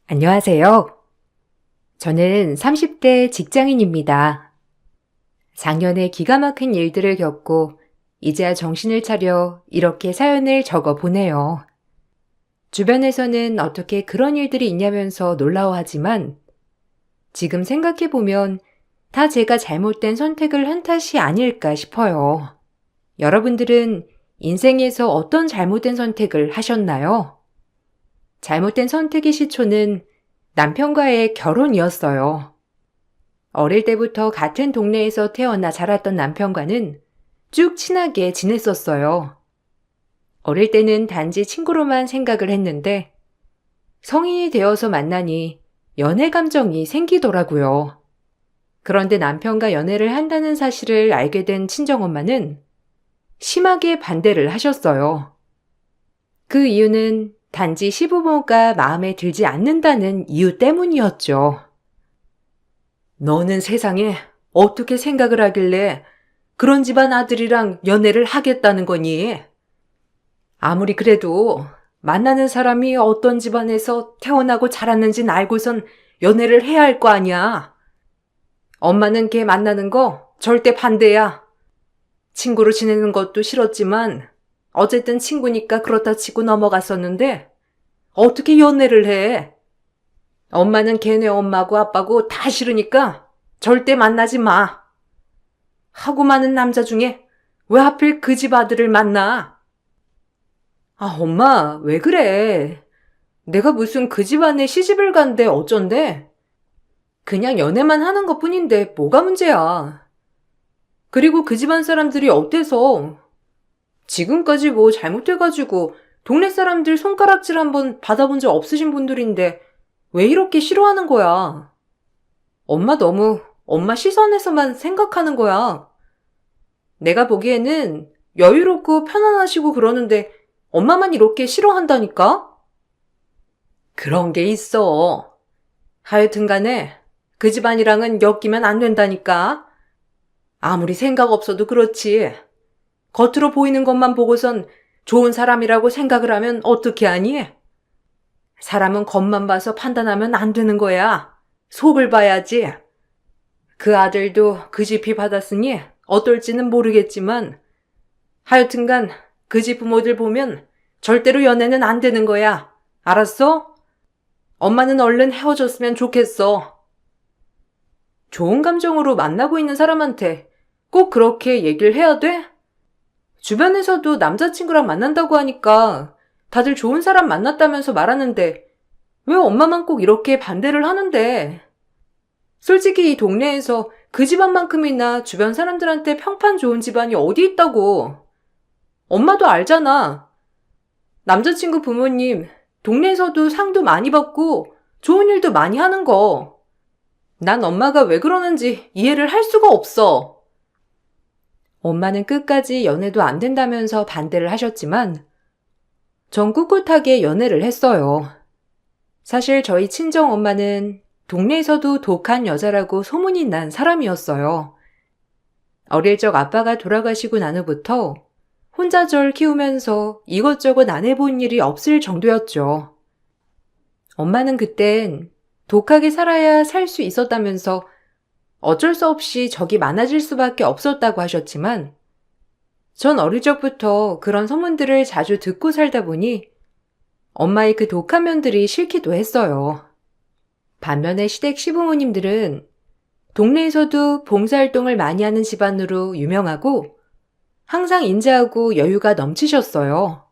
안녕하세요. 저는 30대 직장인입니다. 작년에 기가 막힌 일들을 겪고 이제야 정신을 차려 이렇게 사연을 적어 보네요. 주변에서는 어떻게 그런 일들이 있냐면서 놀라워하지만 지금 생각해보면 다 제가 잘못된 선택을 한 탓이 아닐까 싶어요. 여러분들은 인생에서 어떤 잘못된 선택을 하셨나요? 잘못된 선택의 시초는 남편과의 결혼이었어요. 어릴 때부터 같은 동네에서 태어나 자랐던 남편과는 쭉 친하게 지냈었어요. 어릴 때는 단지 친구로만 생각을 했는데 성인이 되어서 만나니 연애 감정이 생기더라고요. 그런데 남편과 연애를 한다는 사실을 알게 된 친정엄마는 심하게 반대를 하셨어요. 그 이유는 단지 시부모가 마음에 들지 않는다는 이유 때문이었죠. 너는 세상에 어떻게 생각을 하길래 그런 집안 아들이랑 연애를 하겠다는 거니? 아무리 그래도 만나는 사람이 어떤 집안에서 태어나고 자랐는진 알고선 연애를 해야 할 거 아니야. 엄마는 걔 만나는 거 절대 반대야. 친구로 지내는 것도 싫었지만 어쨌든 친구니까 그렇다 치고 넘어갔었는데 어떻게 연애를 해? 엄마는 걔네 엄마고 아빠고 다 싫으니까 절대 만나지 마. 하고 많은 남자 중에 왜 하필 그 집 아들을 만나? 아, 엄마, 왜 그래? 내가 무슨 그 집안에 시집을 간대 어쩐데? 그냥 연애만 하는 것 뿐인데 뭐가 문제야? 그리고 그 집안 사람들이 어때서? 지금까지 뭐 잘못해가지고 동네 사람들 손가락질 한번 받아본 적 없으신 분들인데 왜 이렇게 싫어하는 거야? 엄마 너무 엄마 시선에서만 생각하는 거야. 내가 보기에는 여유롭고 편안하시고 그러는데 엄마만 이렇게 싫어한다니까? 그런 게 있어. 하여튼 간에 그 집안이랑은 엮이면 안 된다니까? 아무리 생각 없어도 그렇지. 겉으로 보이는 것만 보고선 좋은 사람이라고 생각을 하면 어떻게 하니? 사람은 겉만 봐서 판단하면 안 되는 거야. 속을 봐야지. 그 아들도 그 집이 받았으니 어떨지는 모르겠지만 하여튼간 그 집 부모들 보면 절대로 연애는 안 되는 거야. 알았어? 엄마는 얼른 헤어졌으면 좋겠어. 좋은 감정으로 만나고 있는 사람한테 꼭 그렇게 얘기를 해야 돼? 주변에서도 남자친구랑 만난다고 하니까 다들 좋은 사람 만났다면서 말하는데 왜 엄마만 꼭 이렇게 반대를 하는데? 솔직히 이 동네에서 그 집안만큼이나 주변 사람들한테 평판 좋은 집안이 어디 있다고. 엄마도 알잖아. 남자친구 부모님 동네에서도 상도 많이 받고 좋은 일도 많이 하는 거. 난 엄마가 왜 그러는지 이해를 할 수가 없어. 엄마는 끝까지 연애도 안 된다면서 반대를 하셨지만 전 꿋꿋하게 연애를 했어요. 사실 저희 친정엄마는 동네에서도 독한 여자라고 소문이 난 사람이었어요. 어릴 적 아빠가 돌아가시고 난 후부터 혼자 절 키우면서 이것저것 안 해본 일이 없을 정도였죠. 엄마는 그땐 독하게 살아야 살 수 있었다면서 어쩔 수 없이 적이 많아질 수밖에 없었다고 하셨지만 전 어릴 적부터 그런 소문들을 자주 듣고 살다 보니 엄마의 그 독한 면들이 싫기도 했어요. 반면에 시댁 시부모님들은 동네에서도 봉사활동을 많이 하는 집안으로 유명하고 항상 인자하고 여유가 넘치셨어요.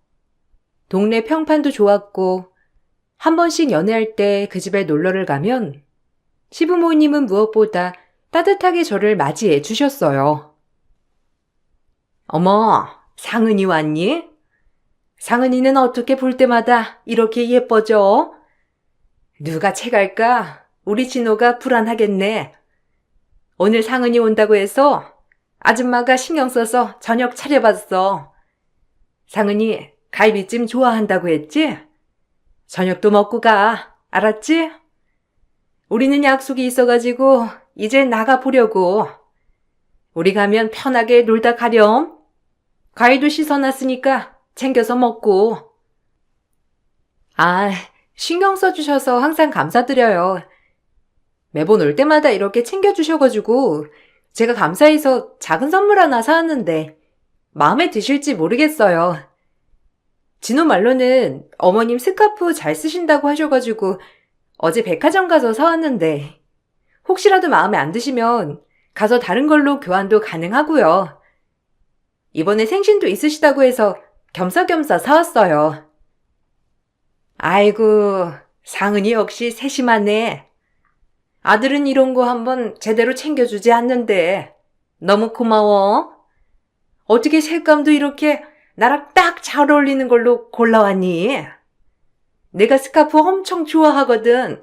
동네 평판도 좋았고 한 번씩 연애할 때 그 집에 놀러를 가면 시부모님은 무엇보다 따뜻하게 저를 맞이해 주셨어요. 어머, 상은이 왔니? 상은이는 어떻게 볼 때마다 이렇게 예뻐져? 누가 채갈까? 우리 진호가 불안하겠네. 오늘 상은이 온다고 해서 아줌마가 신경 써서 저녁 차려봤어. 상은이 갈비찜 좋아한다고 했지? 저녁도 먹고 가. 알았지? 우리는 약속이 있어가지고 이제 나가보려고. 우리 가면 편하게 놀다 가렴. 과일도 씻어놨으니까 챙겨서 먹고. 아, 신경 써주셔서 항상 감사드려요. 매번 올 때마다 이렇게 챙겨주셔가지고 제가 감사해서 작은 선물 하나 사왔는데 마음에 드실지 모르겠어요. 진호 말로는 어머님 스카프 잘 쓰신다고 하셔가지고 어제 백화점 가서 사왔는데 혹시라도 마음에 안 드시면 가서 다른 걸로 교환도 가능하고요. 이번에 생신도 있으시다고 해서 겸사겸사 사왔어요. 아이고, 상은이 역시 세심하네. 아들은 이런 거 한번 제대로 챙겨주지 않는데 너무 고마워. 어떻게 색감도 이렇게 나랑 딱 잘 어울리는 걸로 골라왔니? 내가 스카프 엄청 좋아하거든.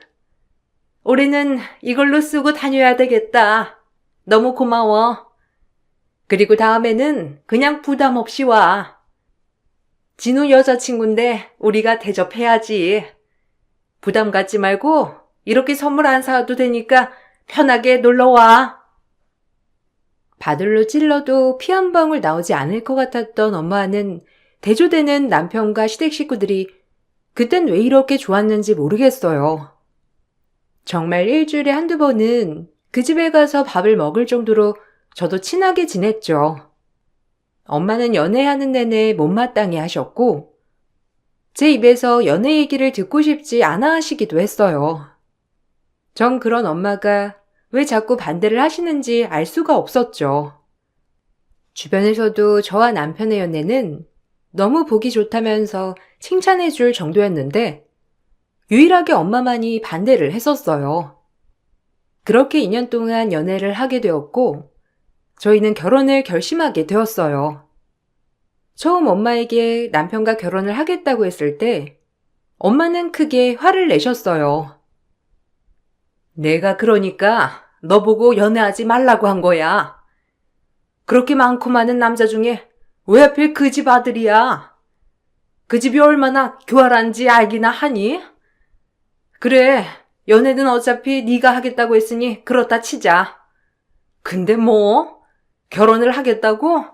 올해는 이걸로 쓰고 다녀야 되겠다. 너무 고마워. 그리고 다음에는 그냥 부담 없이 와. 진우 여자친구인데 우리가 대접해야지. 부담 갖지 말고 이렇게 선물 안 사와도 되니까 편하게 놀러와. 바들로 찔러도 피 한 방울 나오지 않을 것 같았던 엄마는 대조되는 남편과 시댁 식구들이 그땐 왜 이렇게 좋았는지 모르겠어요. 정말 일주일에 한두 번은 그 집에 가서 밥을 먹을 정도로 저도 친하게 지냈죠. 엄마는 연애하는 내내 못마땅해 하셨고 제 입에서 연애 얘기를 듣고 싶지 않아 하시기도 했어요. 전 그런 엄마가 왜 자꾸 반대를 하시는지 알 수가 없었죠. 주변에서도 저와 남편의 연애는 너무 보기 좋다면서 칭찬해 줄 정도였는데 유일하게 엄마만이 반대를 했었어요. 그렇게 2년 동안 연애를 하게 되었고 저희는 결혼을 결심하게 되었어요. 처음 엄마에게 남편과 결혼을 하겠다고 했을 때 엄마는 크게 화를 내셨어요. 내가 그러니까 너 보고 연애하지 말라고 한 거야. 그렇게 많고 많은 남자 중에 왜 하필 그 집 아들이야? 그 집이 얼마나 교활한지 알기나 하니? 그래, 연애는 어차피 네가 하겠다고 했으니 그렇다 치자. 근데 뭐? 결혼을 하겠다고?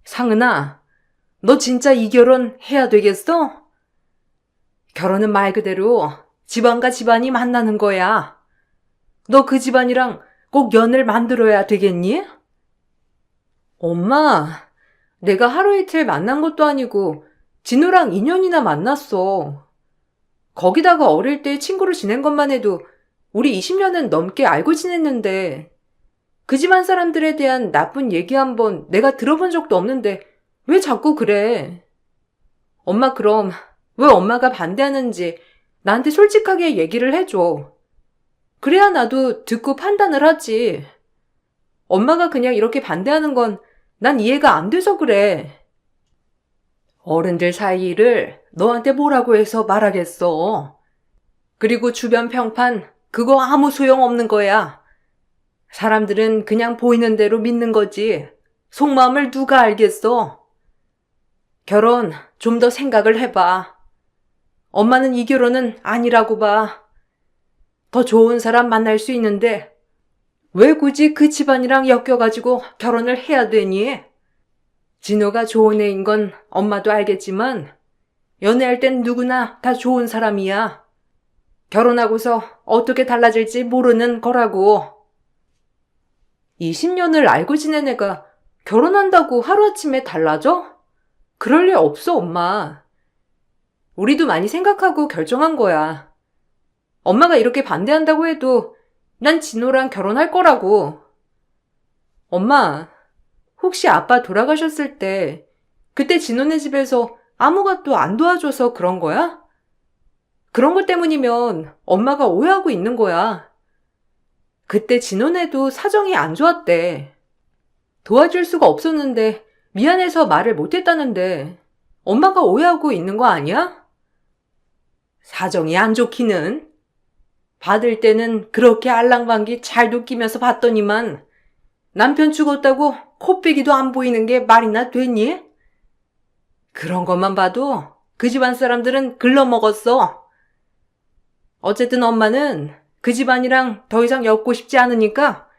상은아, 너 진짜 이 결혼 해야 되겠어? 결혼은 말 그대로 집안과 집안이 만나는 거야. 너 그 집안이랑 꼭 연을 만들어야 되겠니? 엄마, 내가 하루 이틀 만난 것도 아니고 진우랑 2년이나 만났어. 거기다가 어릴 때 친구로 지낸 것만 해도 우리 20년은 넘게 알고 지냈는데 그 집안 사람들에 대한 나쁜 얘기 한번 내가 들어본 적도 없는데 왜 자꾸 그래? 엄마 그럼 왜 엄마가 반대하는지 나한테 솔직하게 얘기를 해줘. 그래야 나도 듣고 판단을 하지. 엄마가 그냥 이렇게 반대하는 건 난 이해가 안 돼서 그래. 어른들 사이 일을 너한테 뭐라고 해서 말하겠어. 그리고 주변 평판 그거 아무 소용없는 거야. 사람들은 그냥 보이는 대로 믿는 거지. 속마음을 누가 알겠어. 결혼 좀 더 생각을 해봐. 엄마는 이 결혼은 아니라고 봐. 더 좋은 사람 만날 수 있는데 왜 굳이 그 집안이랑 엮여가지고 결혼을 해야 되니? 진호가 좋은 애인 건 엄마도 알겠지만 연애할 땐 누구나 다 좋은 사람이야. 결혼하고서 어떻게 달라질지 모르는 거라고. 20년을 알고 지낸 애가 결혼한다고 하루아침에 달라져? 그럴 리 없어, 엄마. 우리도 많이 생각하고 결정한 거야. 엄마가 이렇게 반대한다고 해도 난 진호랑 결혼할 거라고. 엄마, 혹시 아빠 돌아가셨을 때 그때 진호네 집에서 아무것도 안 도와줘서 그런 거야? 그런 것 때문이면 엄마가 오해하고 있는 거야. 그때 진호네도 사정이 안 좋았대. 도와줄 수가 없었는데 미안해서 말을 못했다는데 엄마가 오해하고 있는 거 아니야? 사정이 안 좋기는. 받을 때는 그렇게 알랑방기 잘도 끼면서 받더니만 남편 죽었다고 코빼기도 안 보이는 게 말이나 되니? 그런 것만 봐도 그 집안 사람들은 글러먹었어. 어쨌든 엄마는 그 집안이랑 더 이상 엮고 싶지 않으니까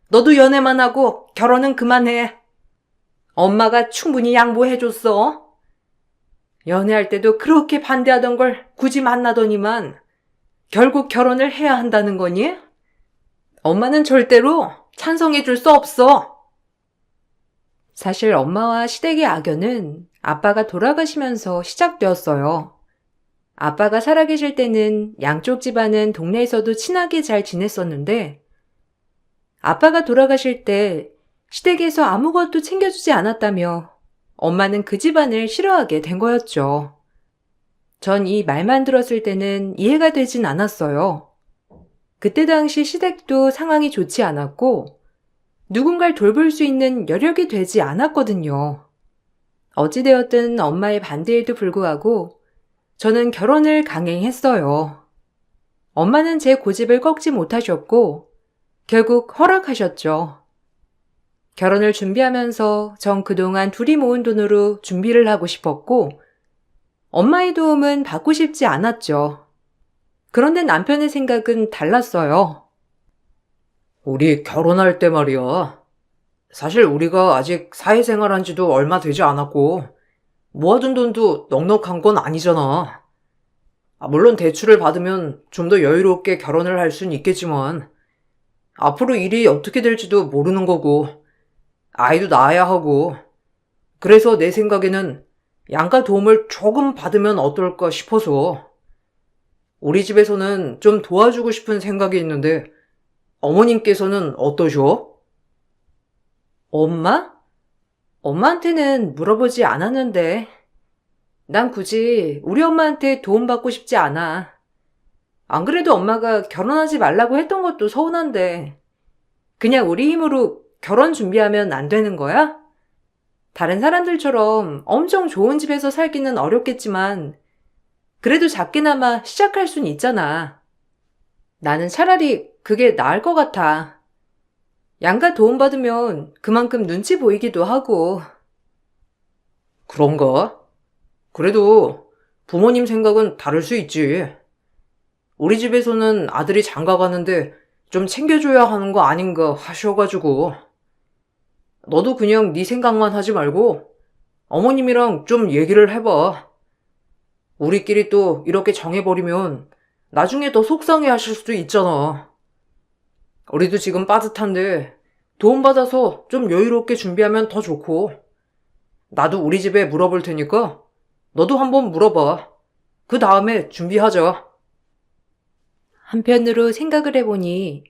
너도 연애만 하고 결혼은 그만해. 엄마가 충분히 양보해줬어. 연애할 때도 그렇게 반대하던 걸 굳이 만나더니만 결국 결혼을 해야 한다는 거니? 엄마는 절대로 찬성해 줄 수 없어. 사실 엄마와 시댁의 악연은 아빠가 돌아가시면서 시작되었어요. 아빠가 살아계실 때는 양쪽 집안은 동네에서도 친하게 잘 지냈었는데 아빠가 돌아가실 때 시댁에서 아무것도 챙겨주지 않았다며 엄마는 그 집안을 싫어하게 된 거였죠. 전 이 말만 들었을 때는 이해가 되진 않았어요. 그때 당시 시댁도 상황이 좋지 않았고 누군가를 돌볼 수 있는 여력이 되지 않았거든요. 어찌되었든 엄마의 반대에도 불구하고 저는 결혼을 강행했어요. 엄마는 제 고집을 꺾지 못하셨고 결국 허락하셨죠. 결혼을 준비하면서 전 그동안 둘이 모은 돈으로 준비를 하고 싶었고 엄마의 도움은 받고 싶지 않았죠. 그런데 남편의 생각은 달랐어요. 우리 결혼할 때 말이야. 사실 우리가 아직 사회생활한 지도 얼마 되지 않았고 모아둔 돈도 넉넉한 건 아니잖아. 물론 대출을 받으면 좀 더 여유롭게 결혼을 할 수는 있겠지만 앞으로 일이 어떻게 될지도 모르는 거고 아이도 낳아야 하고 그래서 내 생각에는 양가 도움을 조금 받으면 어떨까 싶어서 우리 집에서는 좀 도와주고 싶은 생각이 있는데 어머님께서는 어떠셔? 엄마? 엄마한테는 물어보지 않았는데 난 굳이 우리 엄마한테 도움받고 싶지 않아. 안 그래도 엄마가 결혼하지 말라고 했던 것도 서운한데 그냥 우리 힘으로 결혼 준비하면 안 되는 거야? 다른 사람들처럼 엄청 좋은 집에서 살기는 어렵겠지만 그래도 작게나마 시작할 순 있잖아. 나는 차라리 그게 나을 것 같아. 양가 도움받으면 그만큼 눈치 보이기도 하고. 그런가? 그래도 부모님 생각은 다를 수 있지. 우리 집에서는 아들이 장가 가는데 좀 챙겨줘야 하는 거 아닌가 하셔가지고 너도 그냥 네 생각만 하지 말고 어머님이랑 좀 얘기를 해봐. 우리끼리 또 이렇게 정해버리면 나중에 더 속상해 하실 수도 있잖아. 우리도 지금 빠듯한데 도움받아서 좀 여유롭게 준비하면 더 좋고 나도 우리 집에 물어볼 테니까 너도 한번 물어봐. 그 다음에 준비하자. 한편으로 생각을 해보니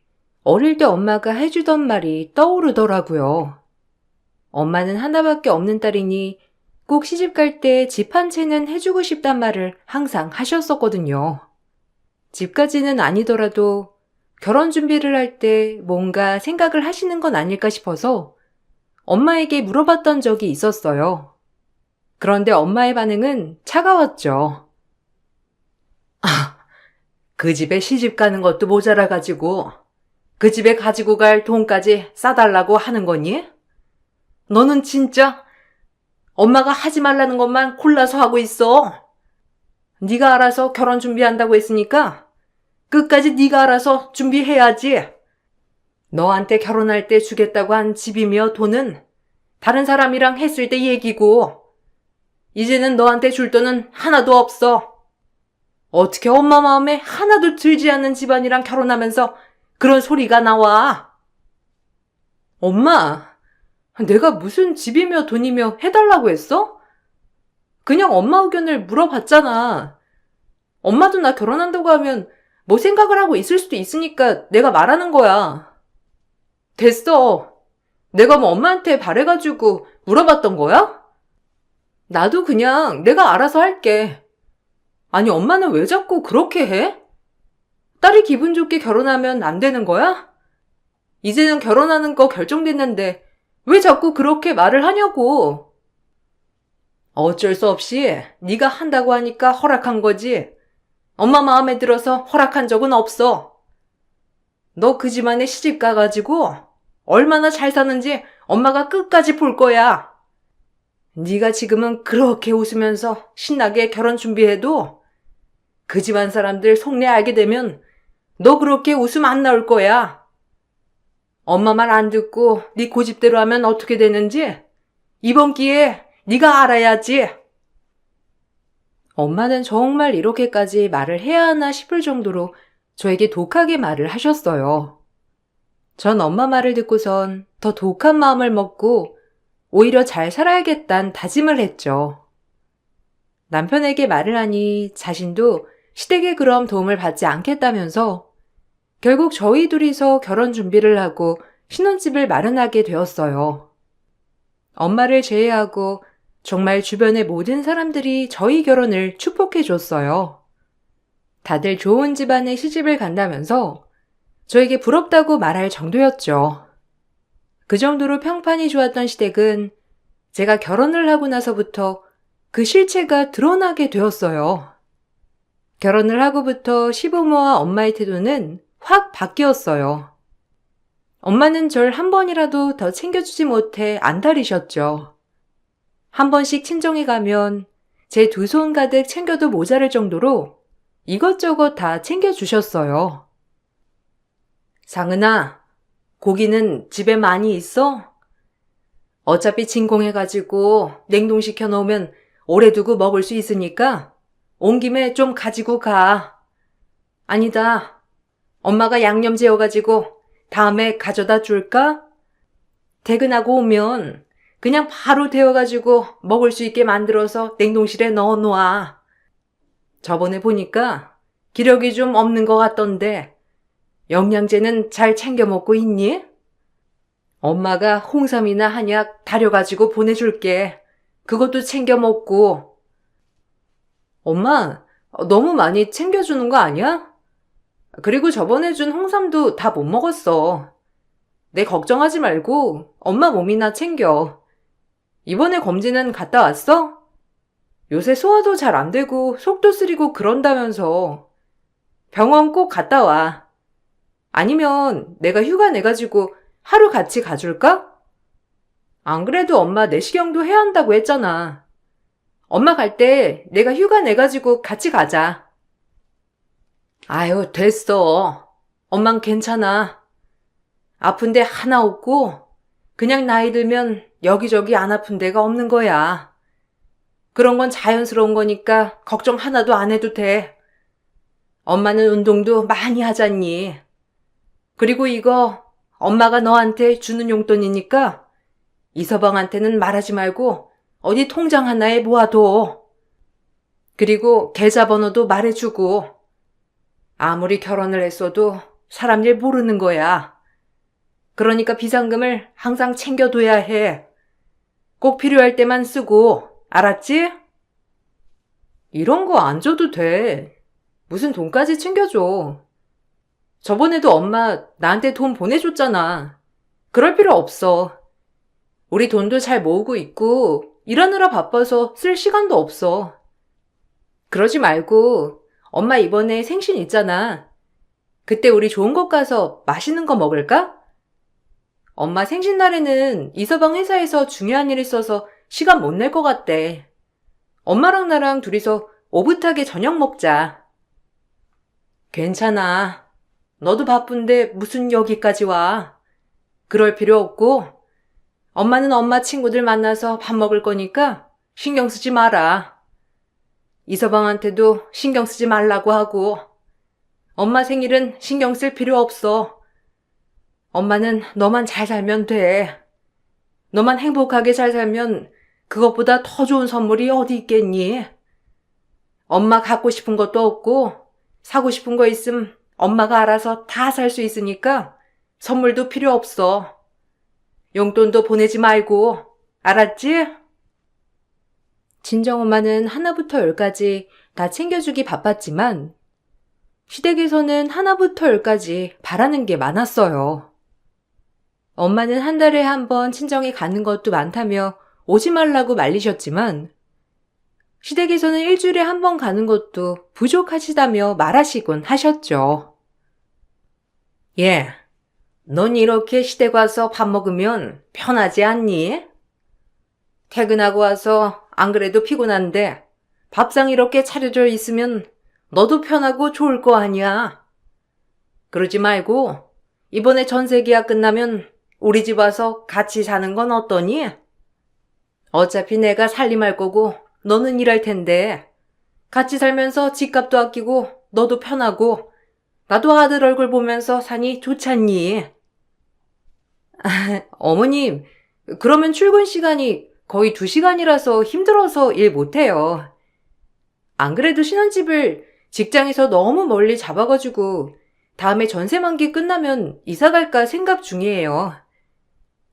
어릴 때 엄마가 해주던 말이 떠오르더라고요. 엄마는 하나밖에 없는 딸이니 꼭 시집갈 때 집 한 채는 해주고 싶단 말을 항상 하셨었거든요. 집까지는 아니더라도 결혼 준비를 할 때 뭔가 생각을 하시는 건 아닐까 싶어서 엄마에게 물어봤던 적이 있었어요. 그런데 엄마의 반응은 차가웠죠. 그 집에 시집 가는 것도 모자라가지고 그 집에 가지고 갈 돈까지 싸달라고 하는 거니? 너는 진짜 엄마가 하지 말라는 것만 골라서 하고 있어. 네가 알아서 결혼 준비한다고 했으니까 끝까지 네가 알아서 준비해야지. 너한테 결혼할 때 주겠다고 한 집이며 돈은 다른 사람이랑 했을 때 얘기고 이제는 너한테 줄 돈은 하나도 없어. 어떻게 엄마 마음에 하나도 들지 않는 집안이랑 결혼하면서 그런 소리가 나와. 엄마, 내가 무슨 집이며 돈이며 해달라고 했어? 그냥 엄마 의견을 물어봤잖아. 엄마도 나 결혼한다고 하면 뭐 생각을 하고 있을 수도 있으니까 내가 말하는 거야. 됐어. 내가 뭐 엄마한테 바래가지고 물어봤던 거야? 나도 그냥 내가 알아서 할게. 아니, 엄마는 왜 자꾸 그렇게 해? 딸이 기분 좋게 결혼하면 안 되는 거야? 이제는 결혼하는 거 결정됐는데 왜 자꾸 그렇게 말을 하냐고. 어쩔 수 없이 네가 한다고 하니까 허락한 거지. 엄마 마음에 들어서 허락한 적은 없어. 너 그 집안에 시집 가가지고 얼마나 잘 사는지 엄마가 끝까지 볼 거야. 네가 지금은 그렇게 웃으면서 신나게 결혼 준비해도 그 집안 사람들 속내 알게 되면 너 그렇게 웃음 안 나올 거야. 엄마 말 안 듣고 네 고집대로 하면 어떻게 되는지 이번 기회에 네가 알아야지. 엄마는 정말 이렇게까지 말을 해야 하나 싶을 정도로 저에게 독하게 말을 하셨어요. 전 엄마 말을 듣고선 더 독한 마음을 먹고 오히려 잘 살아야겠다는 다짐을 했죠. 남편에게 말을 하니 자신도 시댁에 그럼 도움을 받지 않겠다면서 결국 저희 둘이서 결혼 준비를 하고 신혼집을 마련하게 되었어요. 엄마를 제외하고 정말 주변의 모든 사람들이 저희 결혼을 축복해 줬어요. 다들 좋은 집안에 시집을 간다면서 저에게 부럽다고 말할 정도였죠. 그 정도로 평판이 좋았던 시댁은 제가 결혼을 하고 나서부터 그 실체가 드러나게 되었어요. 결혼을 하고부터 시부모와 엄마의 태도는 확 바뀌었어요. 엄마는 절 한 번이라도 더 챙겨주지 못해 안달이셨죠. 한 번씩 친정에 가면 제 두 손 가득 챙겨도 모자랄 정도로 이것저것 다 챙겨주셨어요. 상은아, 고기는 집에 많이 있어? 어차피 진공해가지고 냉동시켜 놓으면 오래 두고 먹을 수 있으니까 온 김에 좀 가지고 가. 아니다. 엄마가 양념 재워가지고 다음에 가져다 줄까? 퇴근하고 오면 그냥 바로 데워가지고 먹을 수 있게 만들어서 냉동실에 넣어놓아. 저번에 보니까 기력이 좀 없는 것 같던데 영양제는 잘 챙겨 먹고 있니? 엄마가 홍삼이나 한약 다려가지고 보내줄게. 그것도 챙겨 먹고. 엄마, 너무 많이 챙겨주는 거 아니야? 그리고 저번에 준 홍삼도 다 못 먹었어. 내 걱정하지 말고 엄마 몸이나 챙겨. 이번에 검진은 갔다 왔어? 요새 소화도 잘 안 되고 속도 쓰리고 그런다면서. 병원 꼭 갔다 와. 아니면 내가 휴가 내가지고 하루 같이 가줄까? 안 그래도 엄마 내시경도 해야 한다고 했잖아. 엄마 갈 때 내가 휴가 내가지고 같이 가자. 아유, 됐어. 엄만 괜찮아. 아픈데 하나 없고 그냥 나이 들면 여기저기 안 아픈 데가 없는 거야. 그런 건 자연스러운 거니까 걱정 하나도 안 해도 돼. 엄마는 운동도 많이 하잖니. 그리고 이거 엄마가 너한테 주는 용돈이니까 이서방한테는 말하지 말고 어디 통장 하나에 모아둬. 그리고 계좌번호도 말해주고. 아무리 결혼을 했어도 사람 일 모르는 거야. 그러니까 비상금을 항상 챙겨둬야 해. 꼭 필요할 때만 쓰고, 알았지? 이런 거 안 줘도 돼. 무슨 돈까지 챙겨줘. 저번에도 엄마 나한테 돈 보내줬잖아. 그럴 필요 없어. 우리 돈도 잘 모으고 있고 일하느라 바빠서 쓸 시간도 없어. 그러지 말고 엄마 이번에 생신 있잖아. 그때 우리 좋은 곳 가서 맛있는 거 먹을까? 엄마 생신날에는 이서방 회사에서 중요한 일 있어서 시간 못 낼 것 같대. 엄마랑 나랑 둘이서 오붓하게 저녁 먹자. 괜찮아. 너도 바쁜데 무슨 여기까지 와. 그럴 필요 없고 엄마는 엄마 친구들 만나서 밥 먹을 거니까 신경 쓰지 마라. 이서방한테도 신경 쓰지 말라고 하고 엄마 생일은 신경 쓸 필요 없어. 엄마는 너만 잘 살면 돼. 너만 행복하게 잘 살면 그것보다 더 좋은 선물이 어디 있겠니? 엄마 갖고 싶은 것도 없고 사고 싶은 거 있음 엄마가 알아서 다 살 수 있으니까 선물도 필요 없어. 용돈도 보내지 말고, 알았지? 친정엄마는 하나부터 열까지 다 챙겨주기 바빴지만 시댁에서는 하나부터 열까지 바라는 게 많았어요. 엄마는 한 달에 한 번 친정에 가는 것도 많다며 오지 말라고 말리셨지만 시댁에서는 일주일에 한 번 가는 것도 부족하시다며 말하시곤 하셨죠. 예, 넌 이렇게 시댁 와서 밥 먹으면 편하지 않니? 퇴근하고 와서 안 그래도 피곤한데 밥상 이렇게 차려져 있으면 너도 편하고 좋을 거 아니야. 그러지 말고 이번에 전세 계약 끝나면 우리 집 와서 같이 사는 건 어떠니? 어차피 내가 살림할 거고 너는 일할 텐데 같이 살면서 집값도 아끼고 너도 편하고 나도 아들 얼굴 보면서 사니 좋지 않니? 어머님, 그러면 출근 시간이 거의 2시간이라서 힘들어서 일 못해요. 안 그래도 신혼집을 직장에서 너무 멀리 잡아가지고 다음에 전세 만기 끝나면 이사 갈까 생각 중이에요.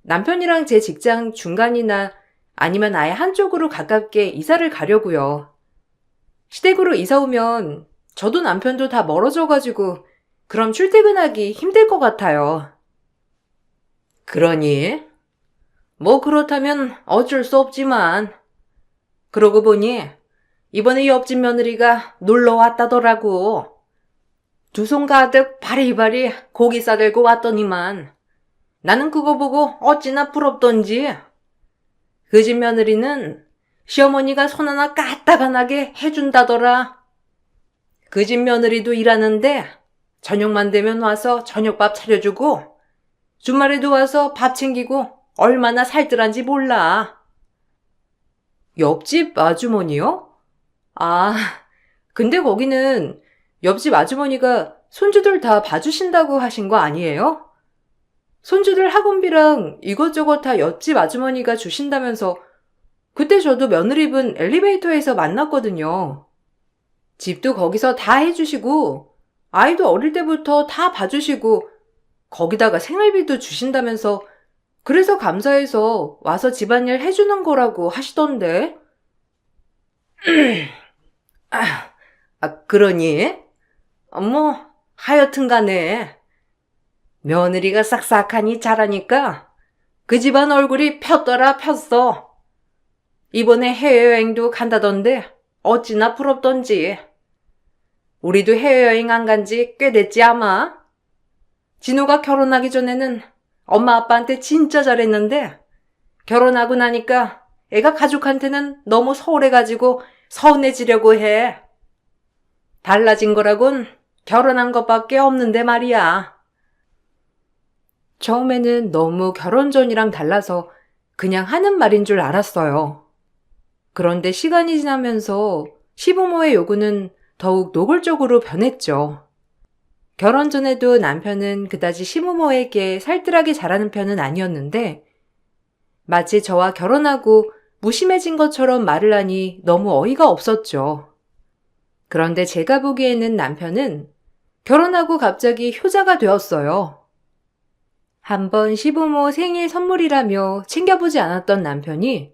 남편이랑 제 직장 중간이나 아니면 아예 한쪽으로 가깝게 이사를 가려고요. 시댁으로 이사 오면 저도 남편도 다 멀어져가지고 그럼 출퇴근하기 힘들 것 같아요. 그러니? 뭐 그렇다면 어쩔 수 없지만. 그러고 보니 이번에 옆집 며느리가 놀러 왔다더라고. 2손 가득 바리바리 고기 싸들고 왔더니만 나는 그거 보고 어찌나 부럽던지. 그 집 며느리는 시어머니가 손 하나 까딱하게 해준다더라. 그 집 며느리도 일하는데 저녁만 되면 와서 저녁밥 차려주고 주말에도 와서 밥 챙기고 얼마나 살뜰한지 몰라. 옆집 아주머니요? 아, 근데 거기는 옆집 아주머니가 손주들 다 봐주신다고 하신 거 아니에요? 손주들 학원비랑 이것저것 다 옆집 아주머니가 주신다면서 그때 저도 며느리분 엘리베이터에서 만났거든요. 집도 거기서 다 해주시고 아이도 어릴 때부터 다 봐주시고 거기다가 생활비도 주신다면서 그래서 감사해서 와서 집안일 해주는 거라고 하시던데. 그러니? 뭐 하여튼 간에 며느리가 싹싹하니 잘하니까 그 집안 얼굴이 폈더라 폈어. 이번에 해외여행도 간다던데 어찌나 부럽던지. 우리도 해외여행 안 간지 꽤 됐지 아마. 진호가 결혼하기 전에는 엄마 아빠한테 진짜 잘했는데 결혼하고 나니까 애가 가족한테는 너무 소홀해가지고 서운해지려고 해. 달라진 거라곤 결혼한 것밖에 없는데 말이야. 처음에는 너무 결혼 전이랑 달라서 그냥 하는 말인 줄 알았어요. 그런데 시간이 지나면서 시부모의 요구는 더욱 노골적으로 변했죠. 결혼 전에도 남편은 그다지 시부모에게 살뜰하게 잘하는 편은 아니었는데 마치 저와 결혼하고 무심해진 것처럼 말을 하니 너무 어이가 없었죠. 그런데 제가 보기에는 남편은 결혼하고 갑자기 효자가 되었어요. 한번 시부모 생일 선물이라며 챙겨보지 않았던 남편이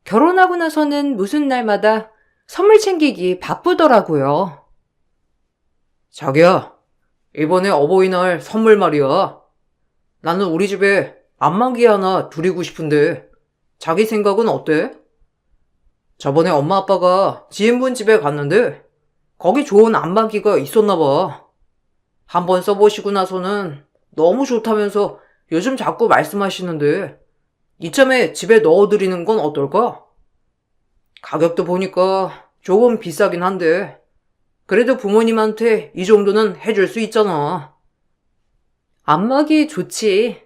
결혼하고 나서는 무슨 날마다 선물 챙기기 바쁘더라고요. 자기야, 이번에 어버이날 선물 말이야. 나는 우리 집에 안마기 하나 두리고 싶은데 자기 생각은 어때? 저번에 엄마 아빠가 지인분 집에 갔는데 거기 좋은 안마기가 있었나 봐. 한번 써보시고 나서는 너무 좋다면서 요즘 자꾸 말씀하시는데 이참에 집에 넣어드리는 건 어떨까? 가격도 보니까 조금 비싸긴 한데 그래도 부모님한테 이 정도는 해줄 수 있잖아. 안마기 좋지.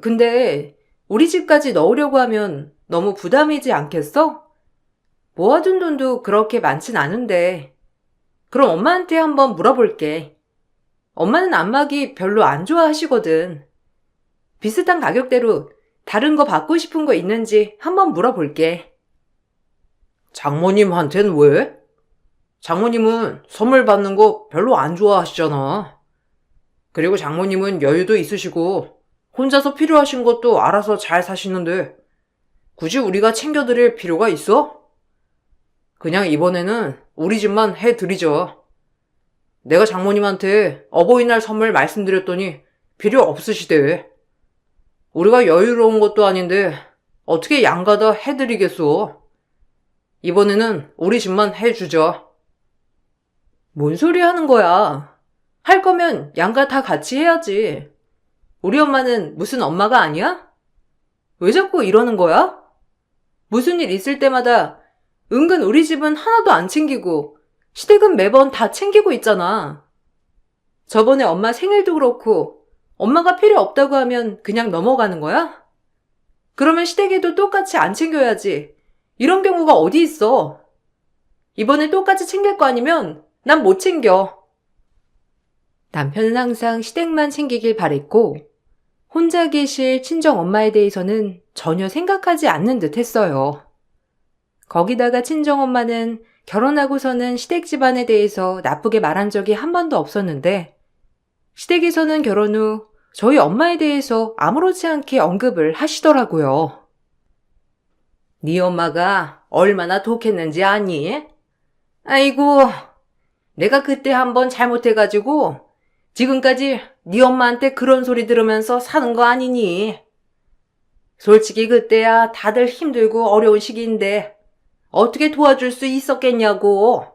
근데 우리 집까지 넣으려고 하면 너무 부담이지 않겠어? 모아둔 돈도 그렇게 많진 않은데. 그럼 엄마한테 한번 물어볼게. 엄마는 안마기 별로 안 좋아하시거든. 비슷한 가격대로 다른 거 받고 싶은 거 있는지 한번 물어볼게. 장모님한텐 왜? 장모님은 선물 받는 거 별로 안 좋아하시잖아. 그리고 장모님은 여유도 있으시고 혼자서 필요하신 것도 알아서 잘 사시는데 굳이 우리가 챙겨드릴 필요가 있어? 그냥 이번에는 우리 집만 해드리죠. 내가 장모님한테 어버이날 선물 말씀드렸더니 필요 없으시대. 우리가 여유로운 것도 아닌데 어떻게 양가다 해드리겠소? 이번에는 우리 집만 해주자. 뭔 소리 하는 거야? 할 거면 양가 다 같이 해야지. 우리 엄마는 무슨 엄마가 아니야? 왜 자꾸 이러는 거야? 무슨 일 있을 때마다 은근 우리 집은 하나도 안 챙기고 시댁은 매번 다 챙기고 있잖아. 저번에 엄마 생일도 그렇고 엄마가 필요 없다고 하면 그냥 넘어가는 거야? 그러면 시댁에도 똑같이 안 챙겨야지. 이런 경우가 어디 있어? 이번에 똑같이 챙길 거 아니면 난 못 챙겨. 남편은 항상 시댁만 챙기길 바랬고 혼자 계실 친정 엄마에 대해서는 전혀 생각하지 않는 듯 했어요. 거기다가 친정 엄마는 결혼하고서는 시댁 집안에 대해서 나쁘게 말한 적이 한 번도 없었는데 시댁에서는 결혼 후 저희 엄마에 대해서 아무렇지 않게 언급을 하시더라고요. 네 엄마가 얼마나 독했는지 아니? 아이고, 내가 그때 한번 잘못해가지고 지금까지 네 엄마한테 그런 소리 들으면서 사는 거 아니니? 솔직히 그때야 다들 힘들고 어려운 시기인데 어떻게 도와줄 수 있었겠냐고.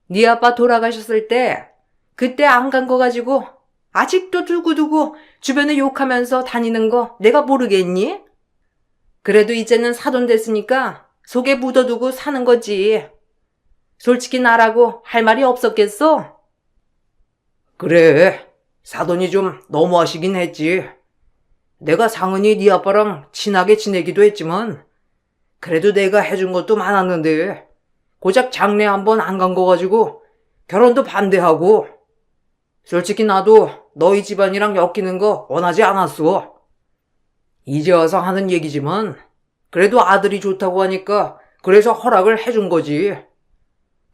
네 아빠 돌아가셨을 때 그때 안 간 거 가지고 아직도 두고두고 주변에 욕하면서 다니는 거 내가 모르겠니? 그래도 이제는 사돈 됐으니까 속에 묻어두고 사는 거지. 솔직히 나라고 할 말이 없었겠어? 그래, 사돈이 좀 너무하시긴 했지. 내가 상은이 네 아빠랑 친하게 지내기도 했지만 그래도 내가 해준 것도 많았는데 고작 장례 한번 안 간 거 가지고 결혼도 반대하고. 솔직히 나도 너희 집안이랑 엮이는 거 원하지 않았어. 이제 와서 하는 얘기지만 그래도 아들이 좋다고 하니까 그래서 허락을 해준 거지.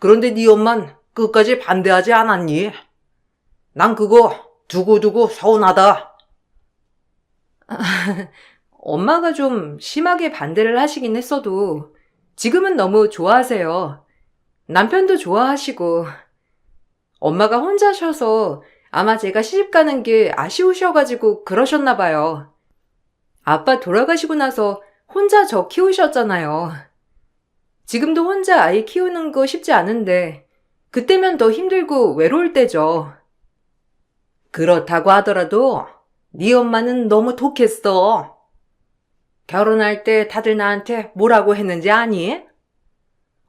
그런데 네 엄만 끝까지 반대하지 않았니? 난 그거 두고두고 서운하다. 엄마가 좀 심하게 반대를 하시긴 했어도 지금은 너무 좋아하세요. 남편도 좋아하시고 엄마가 혼자셔서 아마 제가 시집 가는 게 아쉬우셔가지고 그러셨나 봐요. 아빠 돌아가시고 나서 혼자 저 키우셨잖아요. 지금도 혼자 아이 키우는 거 쉽지 않은데 그때면 더 힘들고 외로울 때죠. 그렇다고 하더라도 네 엄마는 너무 독했어. 결혼할 때 다들 나한테 뭐라고 했는지 아니?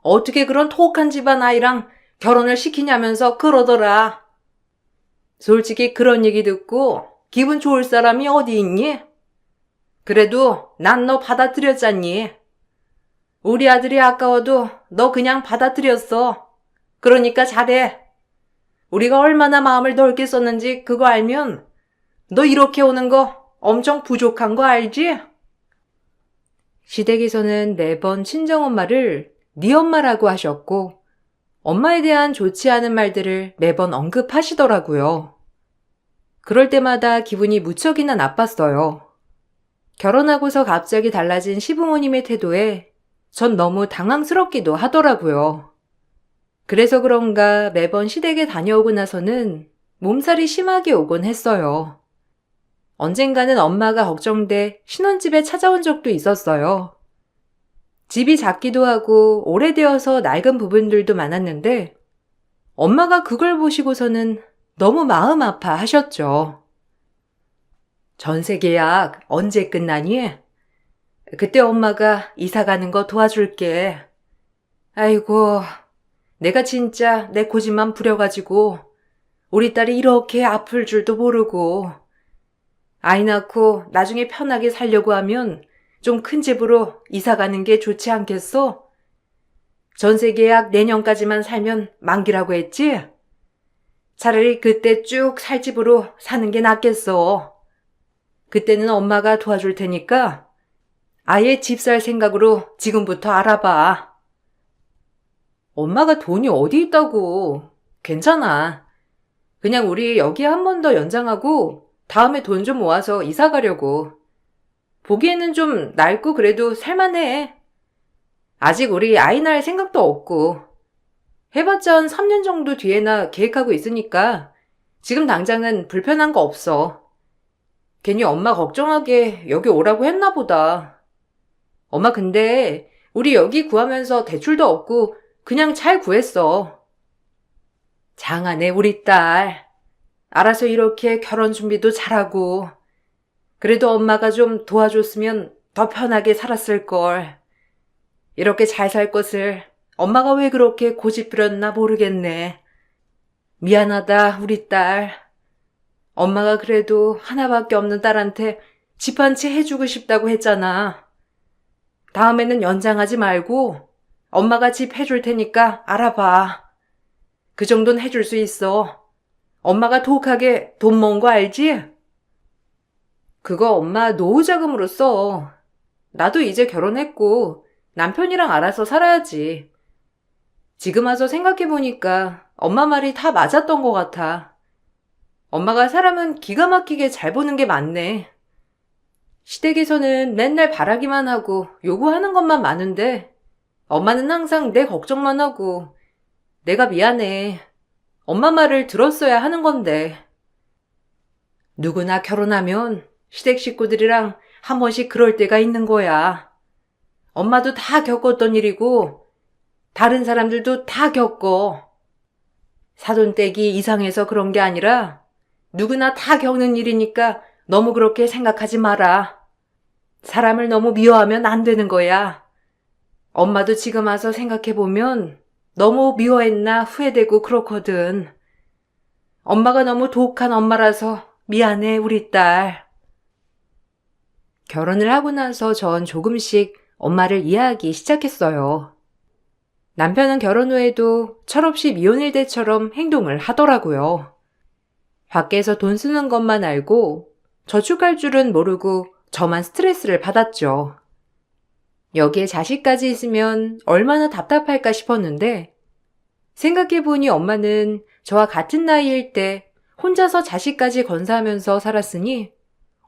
어떻게 그런 독한 집안 아이랑 결혼을 시키냐면서 그러더라. 솔직히 그런 얘기 듣고 기분 좋을 사람이 어디 있니? 그래도 난 너 받아들였잖니. 우리 아들이 아까워도 너 그냥 받아들였어. 그러니까 잘해. 우리가 얼마나 마음을 넓게 썼는지 그거 알면 너 이렇게 오는 거 엄청 부족한 거 알지? 시댁에서는 매번 친정엄마를 네 엄마라고 하셨고 엄마에 대한 좋지 않은 말들을 매번 언급하시더라고요. 그럴 때마다 기분이 무척이나 나빴어요. 결혼하고서 갑자기 달라진 시부모님의 태도에 전 너무 당황스럽기도 하더라고요. 그래서 그런가 매번 시댁에 다녀오고 나서는 몸살이 심하게 오곤 했어요. 언젠가는 엄마가 걱정돼 신혼집에 찾아온 적도 있었어요. 집이 작기도 하고 오래되어서 낡은 부분들도 많았는데 엄마가 그걸 보시고서는 너무 마음 아파하셨죠. 전세 계약 언제 끝나니? 그때 엄마가 이사 가는 거 도와줄게. 아이고, 내가 진짜 내 고집만 부려가지고 우리 딸이 이렇게 아플 줄도 모르고 아이 낳고 나중에 편하게 살려고 하면 좀 큰 집으로 이사 가는 게 좋지 않겠어? 전세 계약 내년까지만 살면 만기라고 했지? 차라리 그때 쭉 살 집으로 사는 게 낫겠어. 그때는 엄마가 도와줄 테니까 아예 집 살 생각으로 지금부터 알아봐. 엄마가 돈이 어디 있다고. 괜찮아. 그냥 우리 여기 한 번 더 연장하고 다음에 돈 좀 모아서 이사 가려고. 보기에는 좀 낡고 그래도 살만해. 아직 우리 아이 낳을 생각도 없고. 해봤자 한 3년 정도 뒤에나 계획하고 있으니까 지금 당장은 불편한 거 없어. 괜히 엄마 걱정하게 여기 오라고 했나 보다. 엄마 근데 우리 여기 구하면서 대출도 없고 그냥 잘 구했어. 장하네 우리 딸. 알아서 이렇게 결혼 준비도 잘하고. 그래도 엄마가 좀 도와줬으면 더 편하게 살았을걸. 이렇게 잘 살 것을 엄마가 왜 그렇게 고집 부렸나 모르겠네. 미안하다 우리 딸. 엄마가 그래도 하나밖에 없는 딸한테 집 한 채 해주고 싶다고 했잖아. 다음에는 연장하지 말고 엄마가 집 해줄 테니까 알아봐. 그 정도는 해줄 수 있어. 엄마가 독하게 돈 모은 거 알지? 그거 엄마 노후 자금으로 써. 나도 이제 결혼했고 남편이랑 알아서 살아야지. 지금 와서 생각해보니까 엄마 말이 다 맞았던 것 같아. 엄마가 사람은 기가 막히게 잘 보는 게 많네. 시댁에서는 맨날 바라기만 하고 요구하는 것만 많은데 엄마는 항상 내 걱정만 하고 내가 미안해. 엄마 말을 들었어야 하는 건데. 누구나 결혼하면 시댁 식구들이랑 한 번씩 그럴 때가 있는 거야. 엄마도 다 겪었던 일이고 다른 사람들도 다 겪어. 사돈댁이 이상해서 그런 게 아니라 누구나 다 겪는 일이니까 너무 그렇게 생각하지 마라. 사람을 너무 미워하면 안 되는 거야. 엄마도 지금 와서 생각해보면 너무 미워했나 후회되고 그렇거든. 엄마가 너무 독한 엄마라서 미안해, 우리 딸. 결혼을 하고 나서 전 조금씩 엄마를 이해하기 시작했어요. 남편은 결혼 후에도 철없이 미혼일대처럼 행동을 하더라고요. 밖에서 돈 쓰는 것만 알고 저축할 줄은 모르고 저만 스트레스를 받았죠. 여기에 자식까지 있으면 얼마나 답답할까 싶었는데 생각해보니 엄마는 저와 같은 나이일 때 혼자서 자식까지 건사하면서 살았으니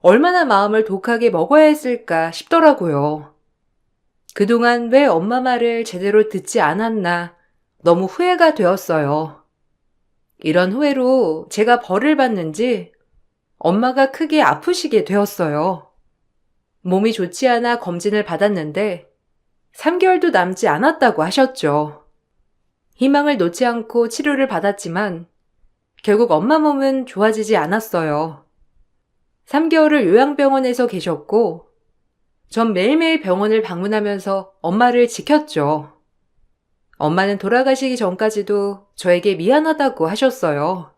얼마나 마음을 독하게 먹어야 했을까 싶더라고요. 그동안 왜 엄마 말을 제대로 듣지 않았나 너무 후회가 되었어요. 이런 후회로 제가 벌을 받는지 엄마가 크게 아프시게 되었어요. 몸이 좋지 않아 검진을 받았는데 3개월도 남지 않았다고 하셨죠. 희망을 놓지 않고 치료를 받았지만 결국 엄마 몸은 좋아지지 않았어요. 3개월을 요양병원에서 계셨고 전 매일매일 병원을 방문하면서 엄마를 지켰죠. 엄마는 돌아가시기 전까지도 저에게 미안하다고 하셨어요.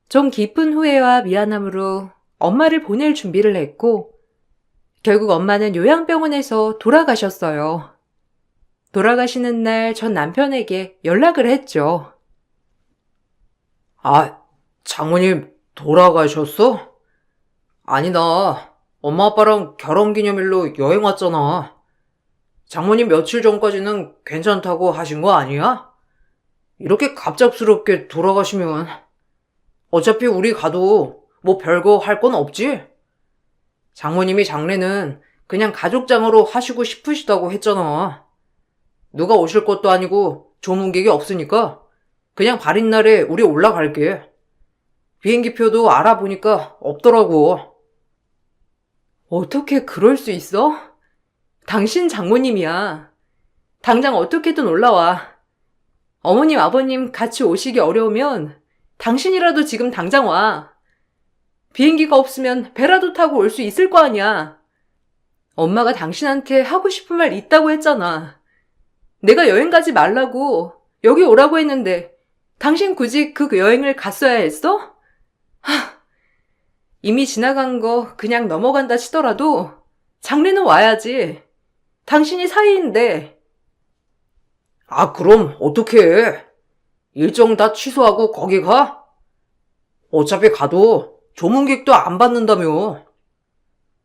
좀 깊은 후회와 미안함으로 엄마를 보낼 준비를 했고 결국 엄마는 요양병원에서 돌아가셨어요. 돌아가시는 날 전 남편에게 연락을 했죠. 장모님 돌아가셨어? 아니, 나 엄마 아빠랑 결혼기념일로 여행 왔잖아. 장모님 며칠 전까지는 괜찮다고 하신 거 아니야? 이렇게 갑작스럽게 돌아가시면 어차피 우리 가도 뭐 별거 할 건 없지? 장모님이 장례는 그냥 가족장으로 하시고 싶으시다고 했잖아. 누가 오실 것도 아니고 조문객이 없으니까 그냥 발인 날에 우리 올라갈게. 비행기표도 알아보니까 없더라고. 어떻게 그럴 수 있어? 당신 장모님이야. 당장 어떻게든 올라와. 어머님, 아버님 같이 오시기 어려우면 당신이라도 지금 당장 와. 비행기가 없으면 배라도 타고 올 수 있을 거 아니야. 엄마가 당신한테 하고 싶은 말 있다고 했잖아. 내가 여행 가지 말라고 여기 오라고 했는데 당신 굳이 그 여행을 갔어야 했어? 이미 지나간 거 그냥 넘어간다 치더라도 장례는 와야지. 당신이 사위인데. 그럼 어떡해? 일정 다 취소하고 거기 가? 어차피 가도 조문객도 안 받는다며.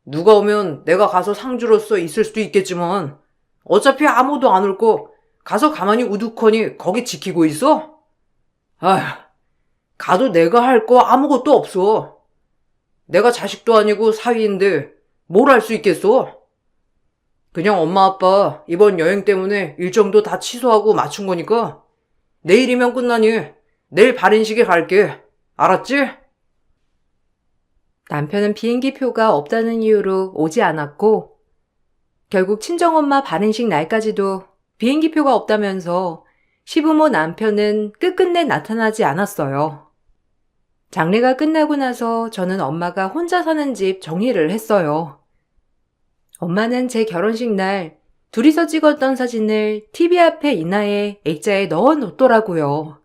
누가 오면 내가 가서 상주로서 있을 수도 있겠지만 어차피 아무도 안 올 거 가서 가만히 우두커니 거기 지키고 있어? 가도 내가 할 거 아무것도 없어. 내가 자식도 아니고 사위인데 뭘 할 수 있겠어? 그냥 엄마 아빠 이번 여행 때문에 일정도 다 취소하고 맞춘 거니까 내일이면 끝나니 내일 발인식에 갈게. 알았지? 남편은 비행기 표가 없다는 이유로 오지 않았고 결국 친정엄마 발인식 날까지도 비행기 표가 없다면서 시부모 남편은 끝끝내 나타나지 않았어요. 장례가 끝나고 나서 저는 엄마가 혼자 사는 집 정리를 했어요. 엄마는 제 결혼식 날 둘이서 찍었던 사진을 TV 앞에 인화해 액자에 넣어 놓더라고요.